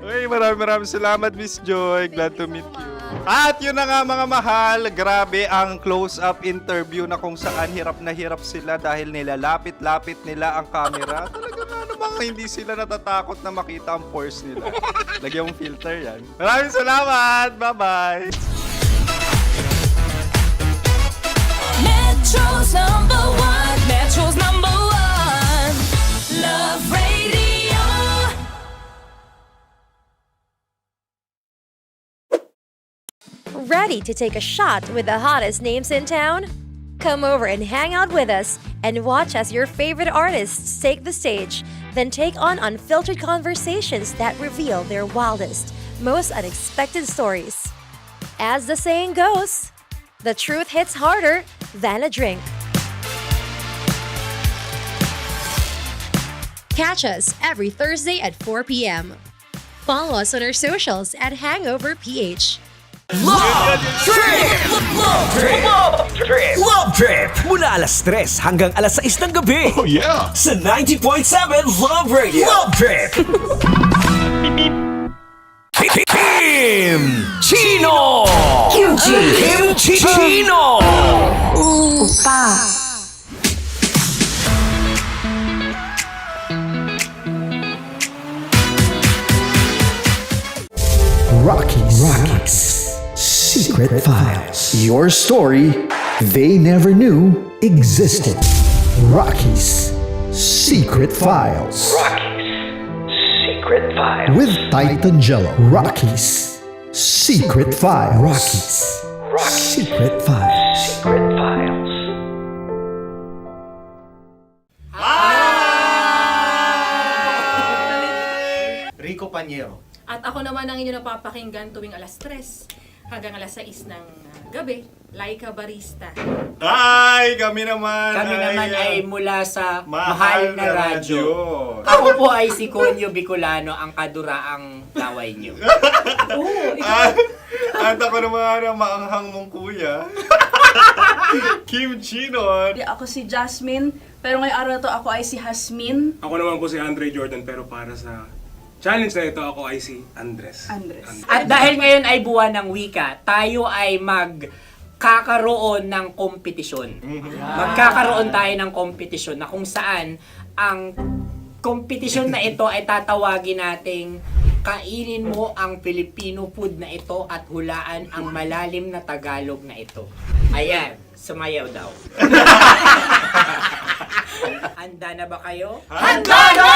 Uy, maraming salamat, Miss Joy. Glad to meet you. At yun na nga mga mahal, grabe ang close-up interview na kung saan hirap na hirap sila dahil nilalapit-lapit nila ang camera. Talaga nga namang hindi sila natatakot na makita ang pores nila. Lagyan mong filter yan. Maraming salamat! Bye-bye! Metro's number one. Metro's number one. Love Radio. Ready to take a shot with the hottest names in town? Come over and hang out with us and watch as your favorite artists take the stage, then take on unfiltered conversations that reveal their wildest, most unexpected stories. As the saying goes, the truth hits harder than a drink. Catch us every Thursday at 4 p.m. Follow us on our socials at Hangover PH. Love Trip! Love Trip! Love Trip! Love Trip! Mula alas 3 hanggang alas 6 ng gabi. Oh yeah! Sa 90.7 Love Radio. Love Trip! Kim Chino! Kim Chino! Opa. Rockies Secret Files. Your story they never knew existed. Rockies Secret Files. Secret Files. With Titan Jello. Rockies Secret Files. Rockies Secret Files. Secret Files. Rico Panyero. At ako naman ang inyo napapakinggan tuwing alas 3 hanggang alas 6 ng gabi, Laika Barista. Hi! Kami naman ay mula sa Mahal na Radyo. Ako po ay si Conyo Bicolano, ang kaduraang laway nyo. At ako naman ang maanghang mong kuya. Kim Chino. Ako si Jasmine, pero ngayong araw na to ako ay si Hasmin. Ako naman po si Andre Jordan, pero para sa challenge na ito, ako ay si Andres. At dahil ngayon ay buwan ng wika, tayo ay magkakaroon ng kompetisyon. Magkakaroon tayo ng kompetisyon na kung saan ang kompetisyon na ito ay tatawagin nating kainin mo ang Filipino food na ito at hulaan ang malalim na Tagalog na ito. Ayan, sumayaw daw. Handa na ba kayo? Handa na!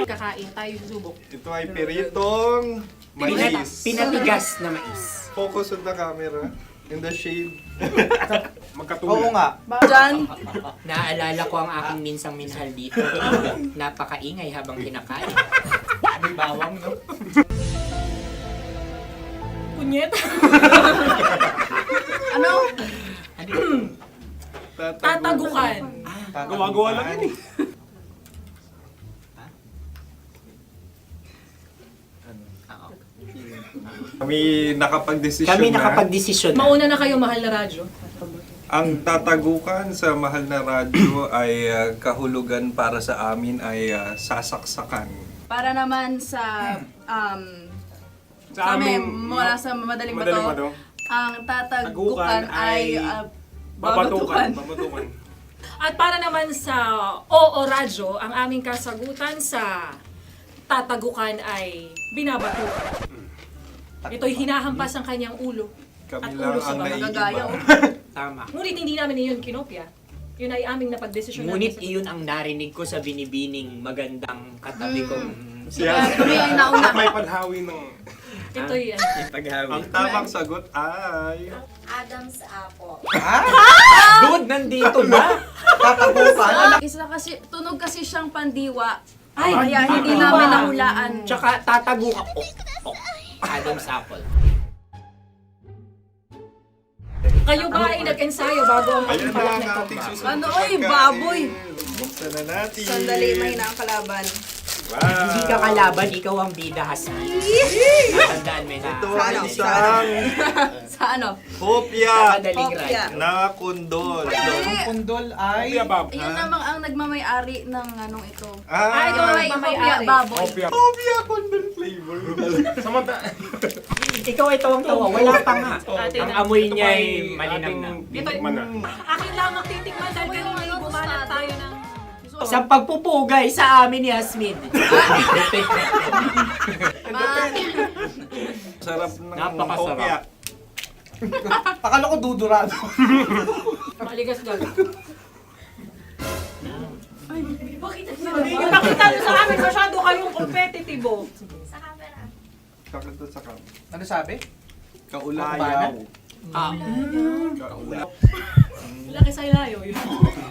Kakain tayo, subok. Ito ay piritong mais. Pinatigas na mais. Focus on the camera. In the shade. Oo nga. Diyan. Naalala ko ang aking minsang minahal dito. Napakaingay habang kinakain. May bawang, no? Punyet. Ano? Tatagukan. Gawa-gawa lang yun eh. Kami nakapag-desisyon na. Mauna na kayo, Mahal na Radyo. Ang tatagukan sa Mahal na Radyo ay kahulugan para sa amin ay sasaksakan. Para naman sa amin, mula sa madaling bato, ang tatagukan ay babatukan. At para naman sa Oo Radyo, ang aming kasagutan sa tatagukan ay binabatukan. Ito'y hinahampas ang kanyang ulo. Kami At lang ulo sa ang mga naiiba. gagayaw. Tama. Ngunit hindi namin iyon kinopya. Yun ay aming napagdesisyon Ngunit namin. iyon ang narinig ko sa binibining magandang katabi kong Kami ay nauna. May panhawi ng... Ito'y paghawi. Ang tamang sagot ay... Adam's apple. Dude, nandito ba? Tatagukan. Isa kasi, tunog kasi siyang pandiwa. Kaya hindi namin nahulaan. Tsaka tatagukan. Adam's apple. Kayo ba ay nag-ensayo bago ang Ayun na pagpalak ang nito? ating susunod Ano, na oy, pagkain. baboy! Buksan na natin. mahina ang kalaban. Wow. Hindi ka kalaban, ikaw ang bida, Hasmin. Tandaan mo na. Ito ay isang Sa ano? hopya Madaling ride. na kundol. Ang pundol ay... Iyon namang ang nagmamay-ari ng anong ito. Ah, ito ay hopya baboy. hopya kundol flavor. Ikaw ay tawang-tawa, wala pa nga. Atin Ang na. amoy niya ay malinamnam. Ito'y akin lang magtitikman dahil kanina bumanat tayo ng... Sa pagpupugay sa amin ni Hasmin. Sarap ng Napakasarap. hopya. Akala ko dudurado. Maligas gaga. Ay, bakit? Yung nakita nyo sa amin, masyado kayong competitive. Sakit to sa kam. Ano sabi? Kaulayaw. Laki sa ilayo yun.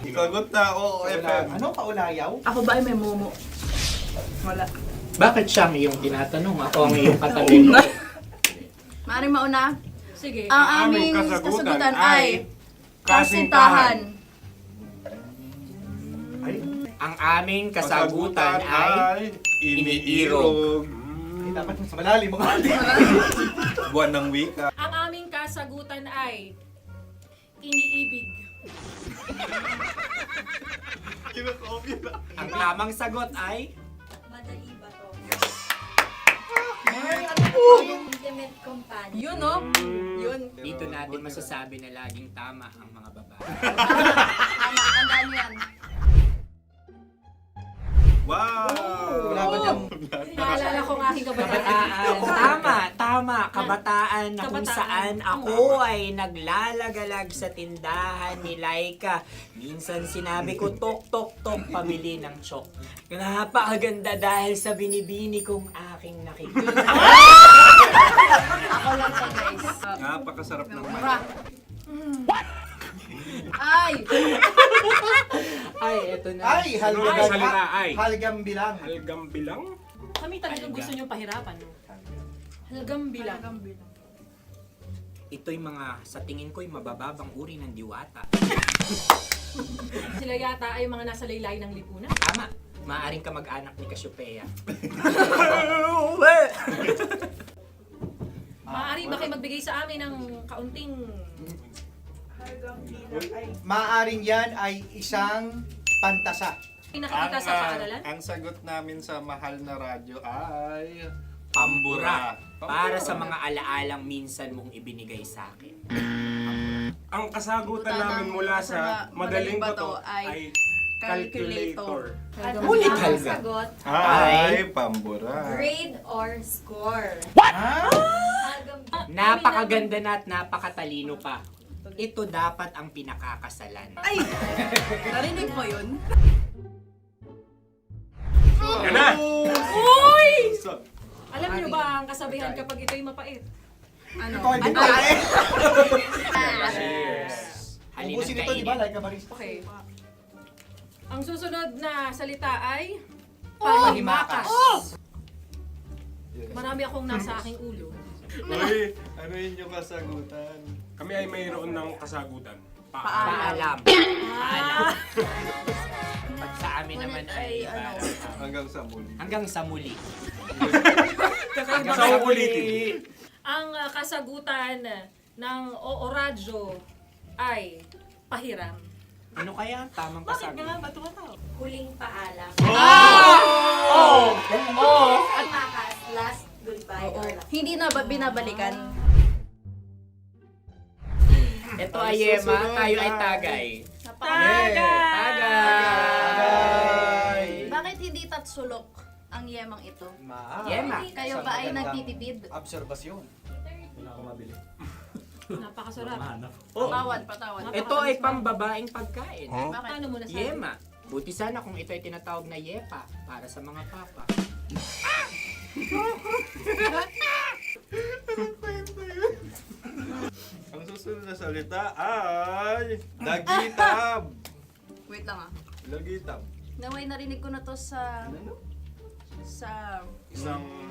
Sagot na, oo, FM. Ano? Kaulayaw? Ako ba ay may momo? Wala. Bakit siya ang iyong tinatanong? Ako ang iyong katabi. Maaaring mauna? Sige. Ang Ang aming aming kasagutan kasagutan ay ay kasintahan. Ang aming kasagutan ay iniirog. Dapat sa malalim mga Buwan ng wika. Ang aming kasagutan ay iniibig. Ang tamang sagot ay Madali ba to? Intimate companion. Yun, no? Yun. dito natin masasabi na laging tama ang mga babae. Tama, tandaan mo yan. Wow! Wala ba dyan? Naalala ko ang aking kabataan. Kabataan. Tama. Kabataan na kung Kabataan. saan ako ay naglalagalag sa tindahan ni Laika. Minsan sinabi ko, tok, tok, tok, pamili ng chok. Napakaganda dahil sa binibini kong aking nakikita. Ako lang to, guys. Napakasarap ng Ay! Ay, eto na. Ay, halgam. Salita ay. Halgam bilang. Halgam bilang? Kami talagang gusto niyong pahirapan, no? Halgam bilang. Ito'y mga, sa tingin ko'y mabababang uri ng diwata. Sila yata ay mga nasa laylay ng lipunan. Tama. Maaring ka mag-anak ni Cassiopeia. Maaari ba kayo magbigay sa amin ng kaunting... Maaring yan ay isang pantasa. Nakikita sa paaralan? Ang sagot namin sa mahal na radyo ay... Pambura. Para sa mga alaalang minsan mong ibinigay sa akin. Ang kasagutan namin mula sa madaling bato ay calculator. Ulit halga. Sagot, Ay, pambura. grade or score. Napakaganda na at napakatalino pa. Ito dapat ang pinakakasalan. Ay! Narinig mo yun? Yan na! Uy! Alam niyo ba ang kasabihan kapag ito'y mapait? Ano? Ito ay babae. Cheers. Halina Ubusin ito, di ba? kainin. Like a barista. Okay. Ang susunod na salita ay... Panghimakas. Marami akong nasa aking ulo. Uy, ano yun yung kasagutan? Kami ay mayroon ng kasagutan. Paalam. Paalam. Pag sa amin naman ay Hanggang sa muli. hanggang sa muli. Sa ulitin. Ang kasagutan ng Oo Radyo ay pahiram. Ano kaya ang tamang kasagutan? ba tumatawa? Huling paalam. Oh! At makas, last goodbye or last. Hindi na ba binabalikan? Ito ay Yema, tayo ay Tagay. Tagay! Bakit hindi tatsulok ang yemang ito? Yema. Kayo ba ay nagtitipid? Obserbasyon. Wala akong mabili. Napakasarap. Oh. Patawad. Ito ay pambabaeng pagkain. Bakit? Ano mo nasabi? Yema. Buti sana kung ito ay tinatawag na Yepa para sa mga papa. Ang susunod na salita ay... Dagitab! Wait lang ah. Dagitab. Naway narinig ko na to sa Isang...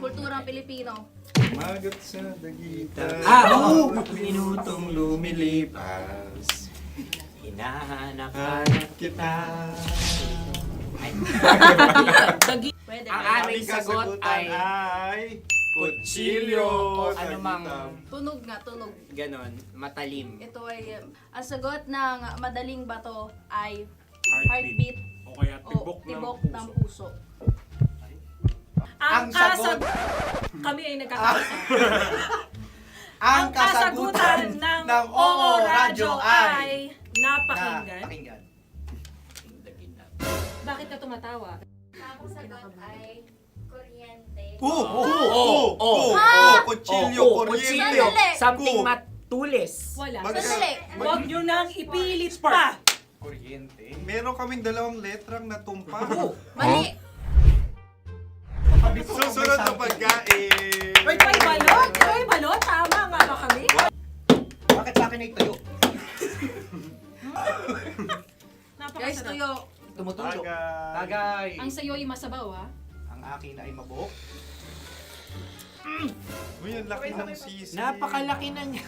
kulturang Pilipino. Magat sa dagitab. Oo! Minutong lumilipas. Hinahanap-hanap kita. Pwede. Ang aming sagot ay kutsilyo o anumang Tunog nga, tunog. ganon, matalim. Ito ay, ang sagot ng madaling bato ay Heartbeat. O kaya o tibok ng puso. puso. Ang sagot- Kami ay nagkakaisa. Ang kasagutan ng Oo Radyo ay napakinggan. napakinggan. Bakit ka tumatawa? Ang sagot ay kuryente. Kutsilyo, kuryente. Sandali. Something matulis. Wala. Sandali. Huwag nyo nang ipilit pa. Kuryente. Meron kaming dalawang letrang natumpa. Mali. Susunod na pagkain. Wait, Ay, balot. Ay, balot. Tama nga ba kami? Bakit sa akin ay tayo? Guys, tuyo. Tumutulo. Tagay. Tagay. Ang sayo ay masabaw, ha? Ang akin ay mabuhok. Uy, ang laki ng sisi. Napakalaki na niya.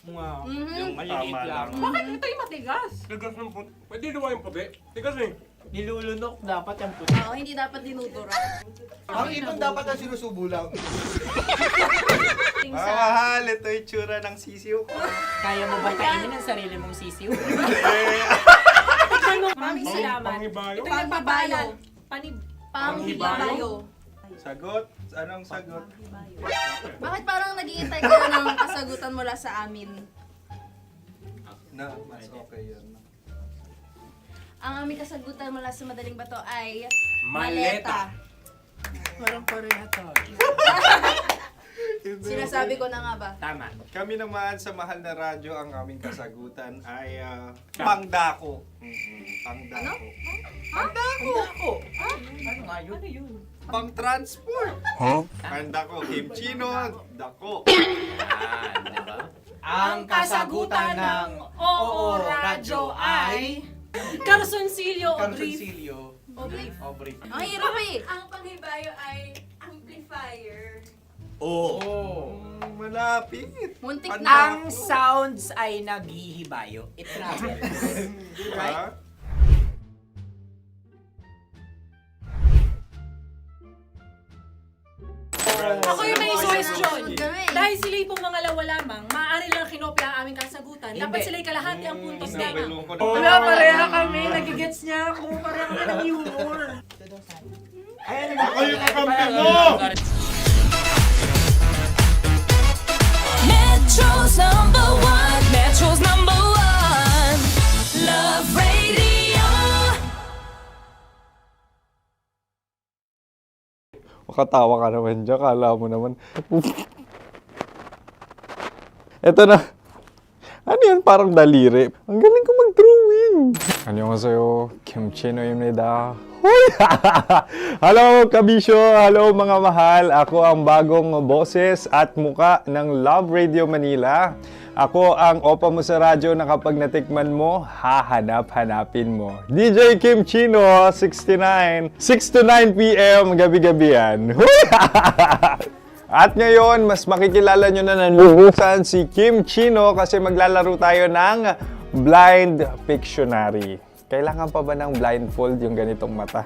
Yung maliliit lang. Bakit ito yung matigas? Tigas ng puti. Pwede luwa yung puti. Tigas eh. Nilulunok dapat yung puti. Oo, hindi dapat dinudura. Ang ibon dapat ang sinusubo lang. Mga mahal, ito yung tsura ng sisiw ko. Kaya mo ba kainin ang sarili mong sisiw? Maraming salamat. Pangibayo. Ito yung pabayo. Panghibayo. Sagot? Anong sagot? Bakit parang naghihintay kayo ng kasagutan mula sa amin? Na, mas okay yun. Ang aming kasagutan mula sa Madaling Bato ay Maleta. Parang pareha tayo. Sinasabi ko na nga ba? Tama. Kami naman sa mahal na radyo, ang aming kasagutan ay pangdako. Pangdako. Pangdako! Ano nga yun? Ano yun? Pang-transport. Pangdako, kimchino, dako. Diba? Ang kasagutan ng Oo Radyo ay... Carsoncillo Obrief. Ang hirap eh. Ang panghibayo ay amplifier. Malapit. Muntik Pangdako. na. Ang sounds ay naghihibayo. It travels. Right? Ako yung may question. Dahil sila'y pong mga lawa lamang, maaari lang kinopya ang aming kasagutan. Dapat sila'y kalahati ang puntos lamang. Wala, pareha kami. Nagigets niya ako. Pareha kami ng humor. Ako yung kakampi mo! Metro's number one. Metro's number one. Love Radio. Makatawa ka naman dyan. Kala mo naman. Eto na. Ano yan? Parang daliri. Ang galing ko mag-drawing. 안녕하세요. 김치노입니다. Hello, kabisyo! Hello, mga mahal! Ako ang bagong boses at muka ng Love Radio Manila. Ako ang opa mo sa radyo na kapag natikman mo, hahanap-hanapin mo. DJ Kim Chino, 69. 6 to 9 p.m. gabi-gabi yan. At ngayon, mas makikilala nyo na ng lubusan si Kim Chino kasi maglalaro tayo ng Blind Pictionary. Kailangan pa ba ng blindfold yung ganitong mata?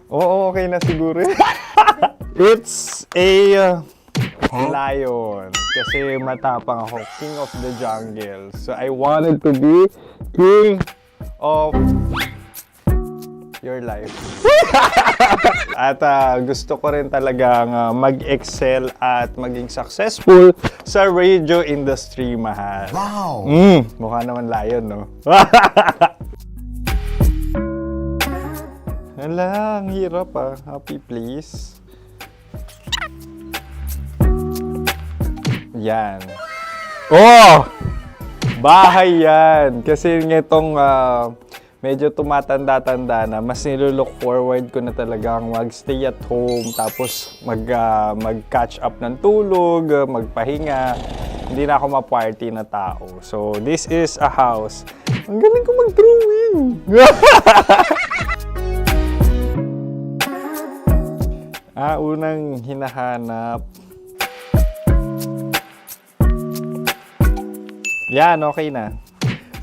Oo, okay na siguro. It's a lion. Kasi matapang ako. King of the jungle. So I wanted to be king of your life. At gusto ko rin talagang mag-excel at maging successful sa radio industry, mahal. Wow! Mukha naman lion, no? Hala, ang hirap Happy, please. Yan. Oh! Bahay yan. Kasi nitong medyo tumatanda-tanda na, mas nilook forward ko na talagang mag-stay at home, tapos mag-catch up ng tulog, magpahinga. Hindi na ako ma-party na tao. So, this is a house. Ang galing ko mag-drawing! Unang hinahanap. Yan, okay na.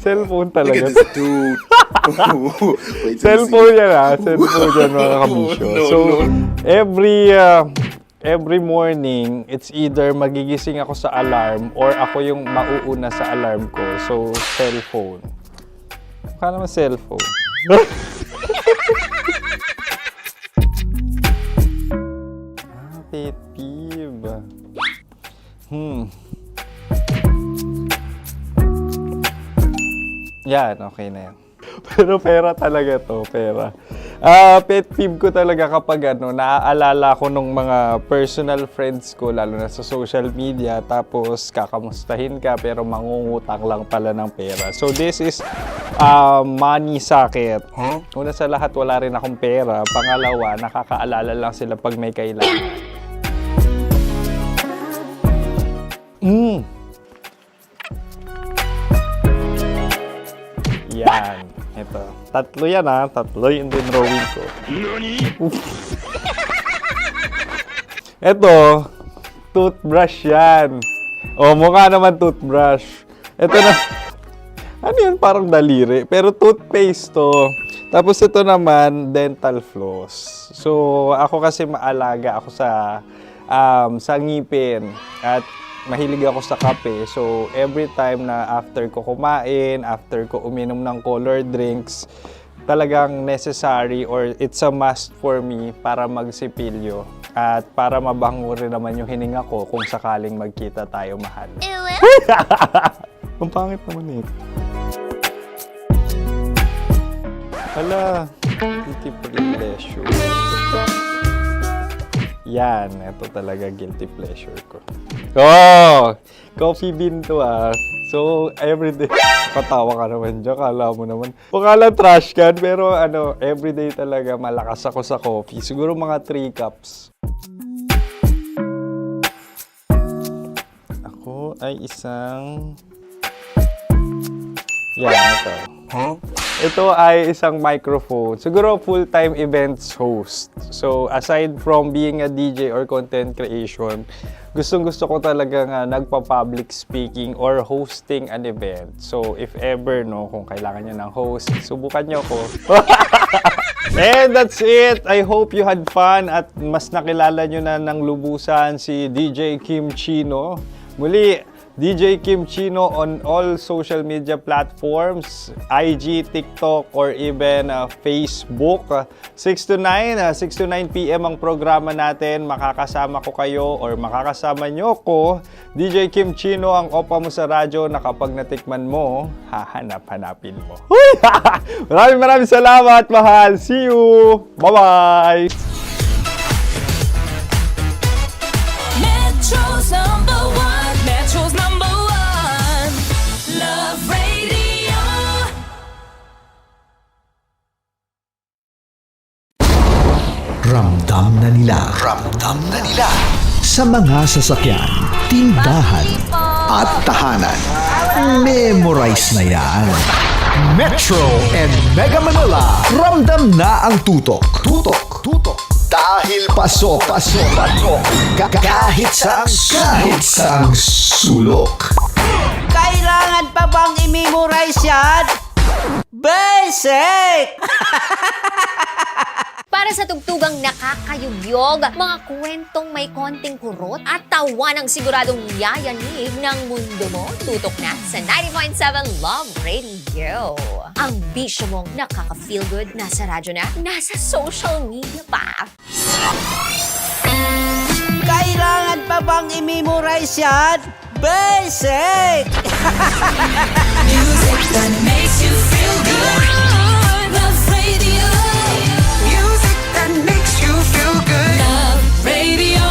Cellphone talaga. Look at this dude. Wait till you Cellphone yan Cellphone yan, mga kabisyo. So, every morning, it's either magigising ako sa alarm or ako yung mauuna sa alarm ko. So, cellphone. Mukha naman cellphone. Pet peeve. Yan, okay na yan. Pero pera talaga to, pera. Pet peeve ko talaga kapag naaalala ko nung mga personal friends ko, lalo na sa social media, tapos kakamustahin ka pero mangungutang lang pala ng pera. So this is money sakit. Una sa lahat, wala rin akong pera. Pangalawa, nakakaalala lang sila pag may kailangan. Yan. Ito. Tatlo yan ha. Tatlo yung dinrawing ko. Ito. Toothbrush yan. O, mukha naman toothbrush. Ito na. Ano yun? Parang daliri. Pero toothpaste to. Tapos ito naman, dental floss. So, ako kasi maalaga ako sa ngipin. At mahilig ako sa kape. So, every time na after ko kumain, after ko uminom ng colored drinks, talagang necessary or it's a must for me para magsipilyo. At para mabango rin naman yung hininga ko kung sakaling magkita tayo, mahal. Ang pangit naman ito. Hala, guilty pleasure. Yan, ito talaga guilty pleasure ko. Oh! Coffee bean to ah. So, everyday. Katawa ka naman dyan, kala mo naman. Pakala trash can, pero everyday talaga malakas ako sa coffee. Siguro mga 3 cups. Ako ay isang... Yan, ito. Huh? Ito ay isang microphone. Siguro full-time events host. So, aside from being a DJ or content creation, gustong-gusto ko talaga nga nagpa-public speaking or hosting an event. So, if ever, kung kailangan nyo ng host, subukan nyo ko. And that's it. I hope you had fun at mas nakilala nyo na ng lubusan si DJ Kim Chino. Muli, DJ Kim Chino on all social media platforms, IG, TikTok, or even Facebook. 6 to 9 p.m. ang programa natin. Makakasama ko kayo or makakasama nyo ko. DJ Kim Chino, ang opa mo sa radyo na kapag natikman mo, hahanap-hanapin mo. Maraming salamat, mahal. See you! Bye-bye! Metro's number one. Metro's number one. Love Radio. Ramdam na nila sa mga sasakyan, tindahan at tahanan. Memorize na yan. Metro and Mega Manila, ramdam na ang tutok. Dahil paso. Kahit saang sulok. Kailangan pa bang i-memorize yan? Basic! Para sa tugtugang nakakayugyog, mga kwentong may konting kurot at tawa ng siguradong yayanig ng mundo mo, tutok na sa 90.7 Love Radio. Ang bisyo mong nakaka-feel good, nasa radyo na, nasa social media pa. Kailangan pa bang i-memorize yan? Basic! Music that makes you feel good. Love Radio. Music that makes you feel good. Love Radio.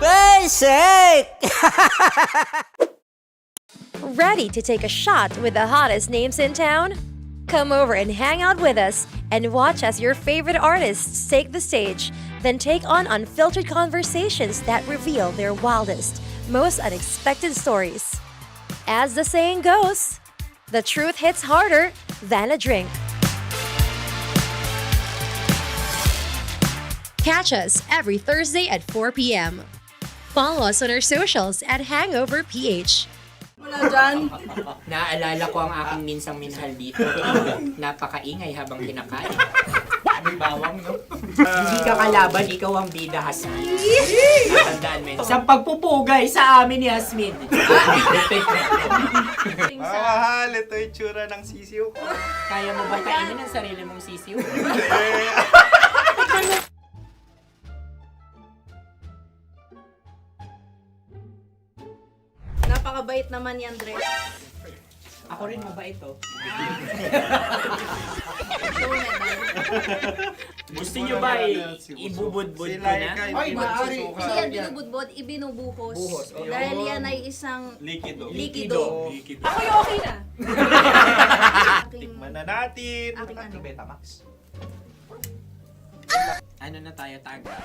Basic! Ready to take a shot with the hottest names in town? Come over and hang out with us and watch as your favorite artists take the stage, then take on unfiltered conversations that reveal their wildest, most unexpected stories. As the saying goes, the truth hits harder than a drink. Catch us every Thursday at 4 p.m. Follow us on our socials at Hangover PH. Wala dyan. Naaalala ko ang aking minsang minahal dito. Napakaingay habang kinakain. May bawang, no? Hindi ka kalaban, ikaw ang bida, Hasmin. Natandaan mo yun. Sa pagpupugay sa amin ni Hasmin. Mahal, ito yung tsura ng sisiw ko. Kaya mo ba kainin ang sarili mong sisiw? Napakabait naman yan, Dre. Ako rin mabait, oh. Gusto nyo ba ibubudbud ko na? Ay, maaari. Hindi yan binubudbud, ibinubuhos. Buhos, okay. Dahil yan ay isang Likido. Ako yung okay na. Tikman na natin. Aking Betamax. Ano na tayo, tagay?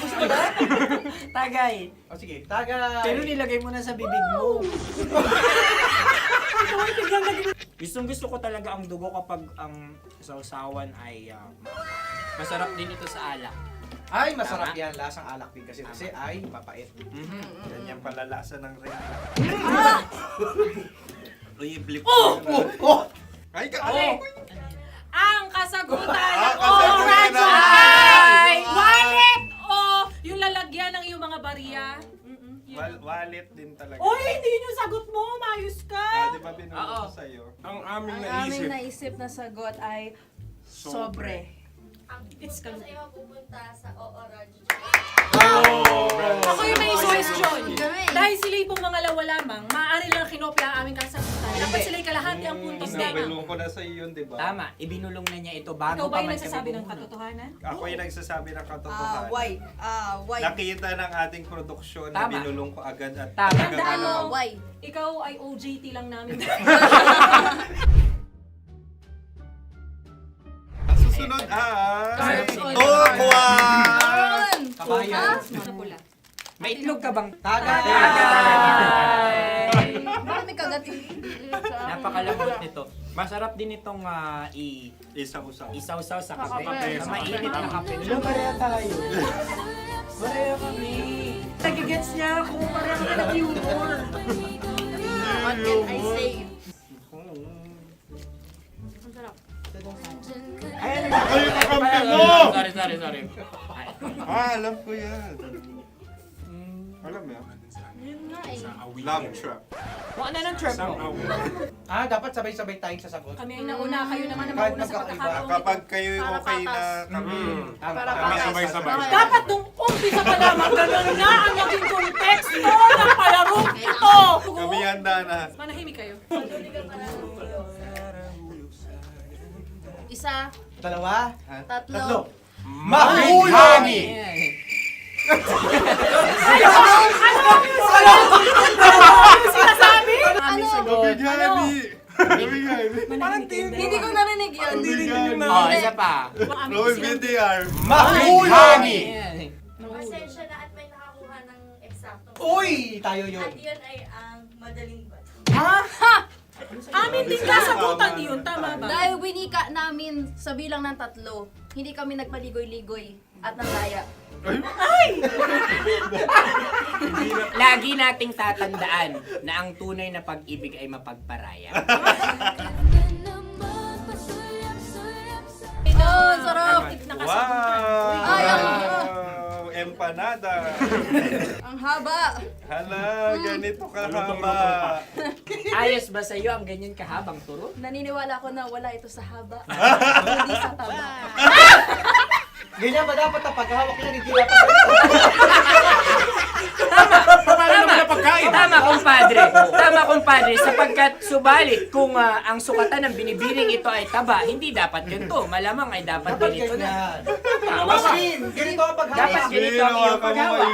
Gusto mo ba? Tagay. O sige. Tagay. Pero nilagay mo na sa bibig mo. Gustong-gusto ko talaga ang dugo kapag ang sausawan ay masarap din ito sa alak. Ay, masarap yan. Lasang alak din kasi ay mapait. Ganyan pala lasa ng ring. Uy, blip. Ay, Ang kasagutan ng kasagutan oras ay wallet o yung lalagyan ng iyong mga bariya. Wallet din talaga. Oy, hindi yun yung sagot mo. Mayos ka. Di ba binulong ko sa'yo? Ang aming Ang aming naisip na sagot ay sobre. It's ka. pupunta sa OORAD. Ako yung may suggestion. Dahil sila yung mga lamang, maaari lang kinopya ang aming kasagutan. Dapat sila yung kalahati ang puntos Hindi, namin. binulong ko na sa'yo yun, di ba? Tama, ibinulong na niya ito bago Ikaw pa ba yung man nagsasabi kami ng bumuno. katotohanan? Ako yung nagsasabi ng katotohanan. Why? Nakita ng ating produksyon na Tama. binulong ko agad at Tama. Tandaan mo, Why? ikaw ay OJT lang namin. Ang susunod ay... Cards. Tukwan! Kabayan. Sa pula. May itlog ka bang? Tagay! Bakit may kagat? Napakalambot nito. Masarap din itong Isaw-saw. isaw-saw sa Kape. kape. Sa mainit na kape. Alam, pareha tayo. Pareha kami. Nagigets niya ako. Pareho ka ng humor. What can I say? Ang sarap. Ay, kakampi mo! Sorry. Alam ko yan. Alam mo yan? Yun nga eh. Love trap. Ano na ng trap mo? Dapat sabay-sabay tayong sasagot. Kami ay nauna. Kayo naman ang Kahit mauna sa magkakaiba. pagkakataon. Kapag kayo okay na kami, kami sabay-sabay. Dapat nung umpisa pa lamang, ganun na ang naging konteksto ng palarong ito. Kami handa na. Manahimik kayo. Isa, Dalawa. tatlo. Mahulani! Sinasabi? Gabigani! Gabigani! Hindi ko narinig yun. Oh, isa pa. Roll VTR. Mahulani! Pasensya na at may nakakuha ng eksakto. Uy! Tayo yun. At yun ay ang madaling ba? Amin din kasagutan yun, tama ba? Dahil winika namin sa bilang ng 3, hindi kami nagpaligoy-ligoy at nandaya. Lagi nating tatandaan na ang tunay na pag-ibig ay mapagparaya. Ito, sarap. Wow! Empanada! Ang haba. Hala, ganito kahaba. Ayos ba sa'yo ang ganyan kahabang turo? Naniniwala ko na wala ito sa haba. Hindi sa taba. Ganyan ba dapat ang paghawak niya? Hindi dapat ganito. Tama, kumpadre. Sapagkat subalit kung ang sukatan ng binibining ito ay taba, hindi dapat ganito. Malamang ay dapat ganito na. Ganito ang paghawak. Dapat ganito ang iyong paghawak.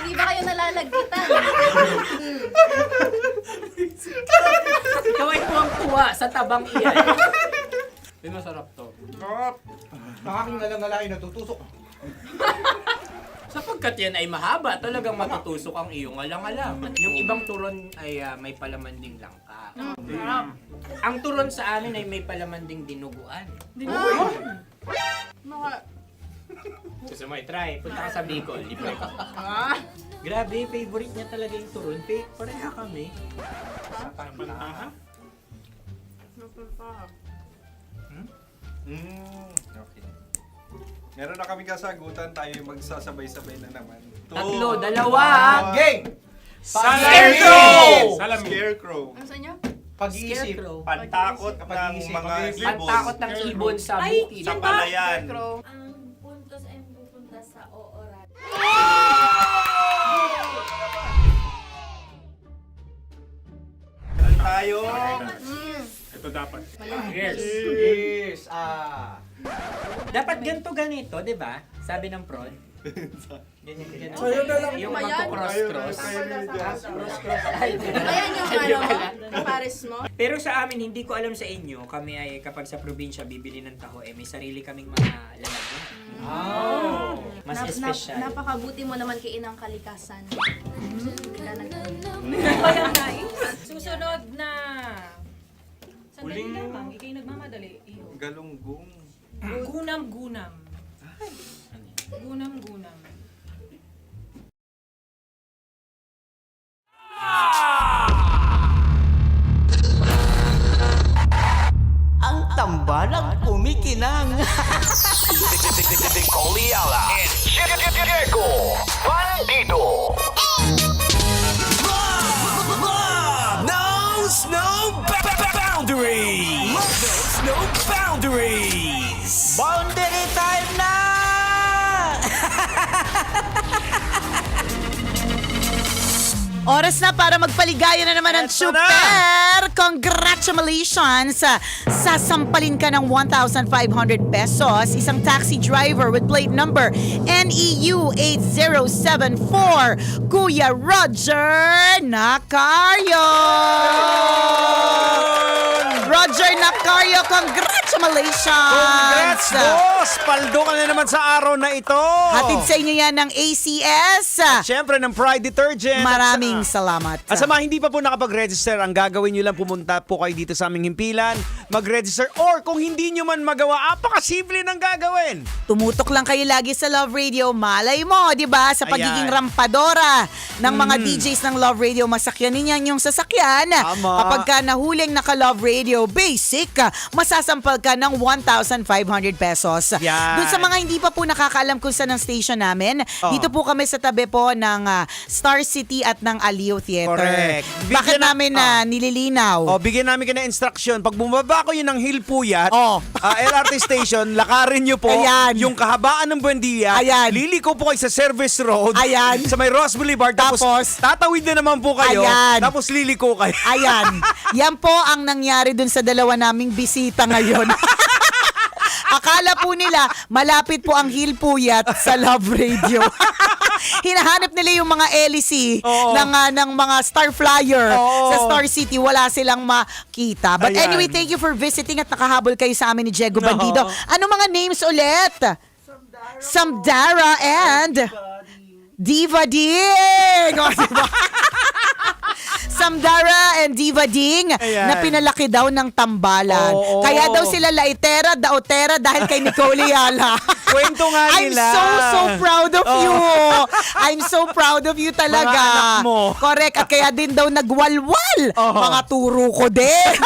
Hindi ba kayo nalalagkitan? Ikaw ay tuwang-tuwa sa tabang iyan. May masarap to. Nakaking nalang natutusok. Sapagkat yan ay mahaba, talagang matutusok ang iyong alang-alang. Yung ibang turon ay may palaman ding langka. Ang turon sa amin ay may palaman ding dinuguan. Gusto mo i-try? Punta ka sa Bicol, libre ka. Grabe, favorite niya talaga yung turon. Pareha kami. Okay. Meron na kaming kasagutan, tayo yung magsasabay-sabay na naman. 3, 2. Game! Scarecrow! Scarecrow. Ano sa inyo? Pag-iisip. Pantakot ng mga ibon. Pantakot ng ibon sa bukid. Sa palayan. Ang puntos ay pupunta sa OORAD. Tayo. Ito dapat. Yes. Dapat ganito, di ba? Sabi ng prod. Ganyan. Yung magpo-cross-cross. Cross-cross. Ayan yung pares mo. Pero sa amin, hindi ko alam sa inyo, kami ay kapag sa probinsya bibili ng taho, may sarili kaming mga lalagyan. Mas espesyal. Napakabuti mo naman kay Inang Kalikasan. Susunod na Sandali lamang, ikay nagmamadali. Iyo. Galunggong. Gunam-gunam. Gunam-gunam. Ang tambalang kumikinang. Coliala and Diego Bandido. Love knows no boundaries. Love knows no boundaries. Boundary time na! Oras na para magpaligaya na naman ang super! Congratulations! Sasampalin ka ng 1,500 pesos. Isang taxi driver with plate number NEU 8074, Kuya Roger Nacario! Roger Nacario, congratulations! Congrats, boss! Paldo ka na naman sa araw na ito. Hatid sa inyo yan ng ACS. At syempre ng Pride Detergent. Maraming salamat. At sa mga hindi pa po nakapag-register, ang gagawin nyo lang, pumunta po kayo dito sa aming himpilan, mag-register, or kung hindi nyo man magawa, apakasimple ng gagawin. Tumutok lang kayo lagi sa Love Radio. Malay mo, di ba? Sa pagiging rampadora ng mga DJs ng Love Radio, masakyanin yan yung sasakyan. Tama. Kapag ka nahuling naka-Love Radio Basic, masasampal ka ng 1,500 pesos. Yan. Doon sa mga hindi pa po nakakaalam kung saan ang station namin, dito po kami sa tabi po ng Star City at ng Aliw Theater. Correct. Bakit namin nililinaw? Bigyan namin kayo ng instruction. Pag bumaba ko yun ng Hill Puyat, LRT station, lakarin nyo po yung kahabaan ng Buendia. Liliko po kayo sa Service Road. Sa may Ross Boulevard. Tapos tatawid na naman po kayo. Tapos liliko kayo. Yan po ang nangyari dun sa dalawa naming bisita ngayon. Akala po nila, malapit po ang Hill Puyat sa Love Radio. Hinahanap nila yung mga LEC ng mga Star Flyer sa Star City. Wala silang makita. But anyway, thank you for visiting at nakahabol kayo sa amin ni Diego Bandido. Ano mga names ulit? Samdara and Diva Ding. Diba? Samdara and Diva Ding na pinalaki daw ng tambalan. Kaya daw sila laitera, daotera dahil kay Nicole Yala. Kwento nga nila. I'm so proud of you. I'm so proud of you talaga. Mga anak mo. Correct. At kaya din daw nagwalwal. Mga turo ko din.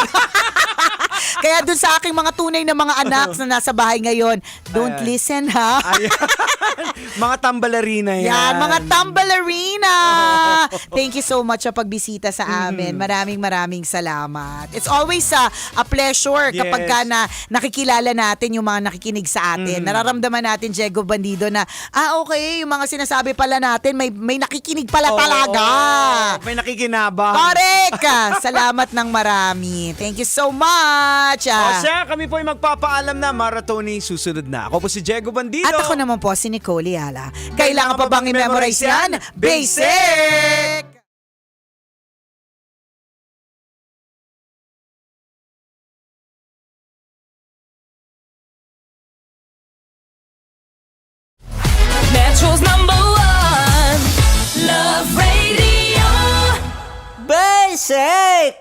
Kaya dun sa aking mga tunay na mga anak na nasa bahay ngayon, don't listen ha. Mga tambalarina yan. Yan, mga tambalarina. Thank you so much sa pagbisita sa amin. Maraming salamat. It's always a pleasure kapag ka nakikilala natin yung mga nakikinig sa atin. Nararamdaman natin, Diego Bandido, na okay, yung mga sinasabi pala natin, may nakikinig pala talaga. May nakikinabang. Correct. Salamat ng marami. Thank you so much. Siya, kami po ay magpapaalam na. Maratoni, susunod na. Ako po si Diego Bandido. At ako naman po si Nicole Yala. Kailangan pa bang i-memorize yan? Basic! Metro's #1 Love Radio. Basic!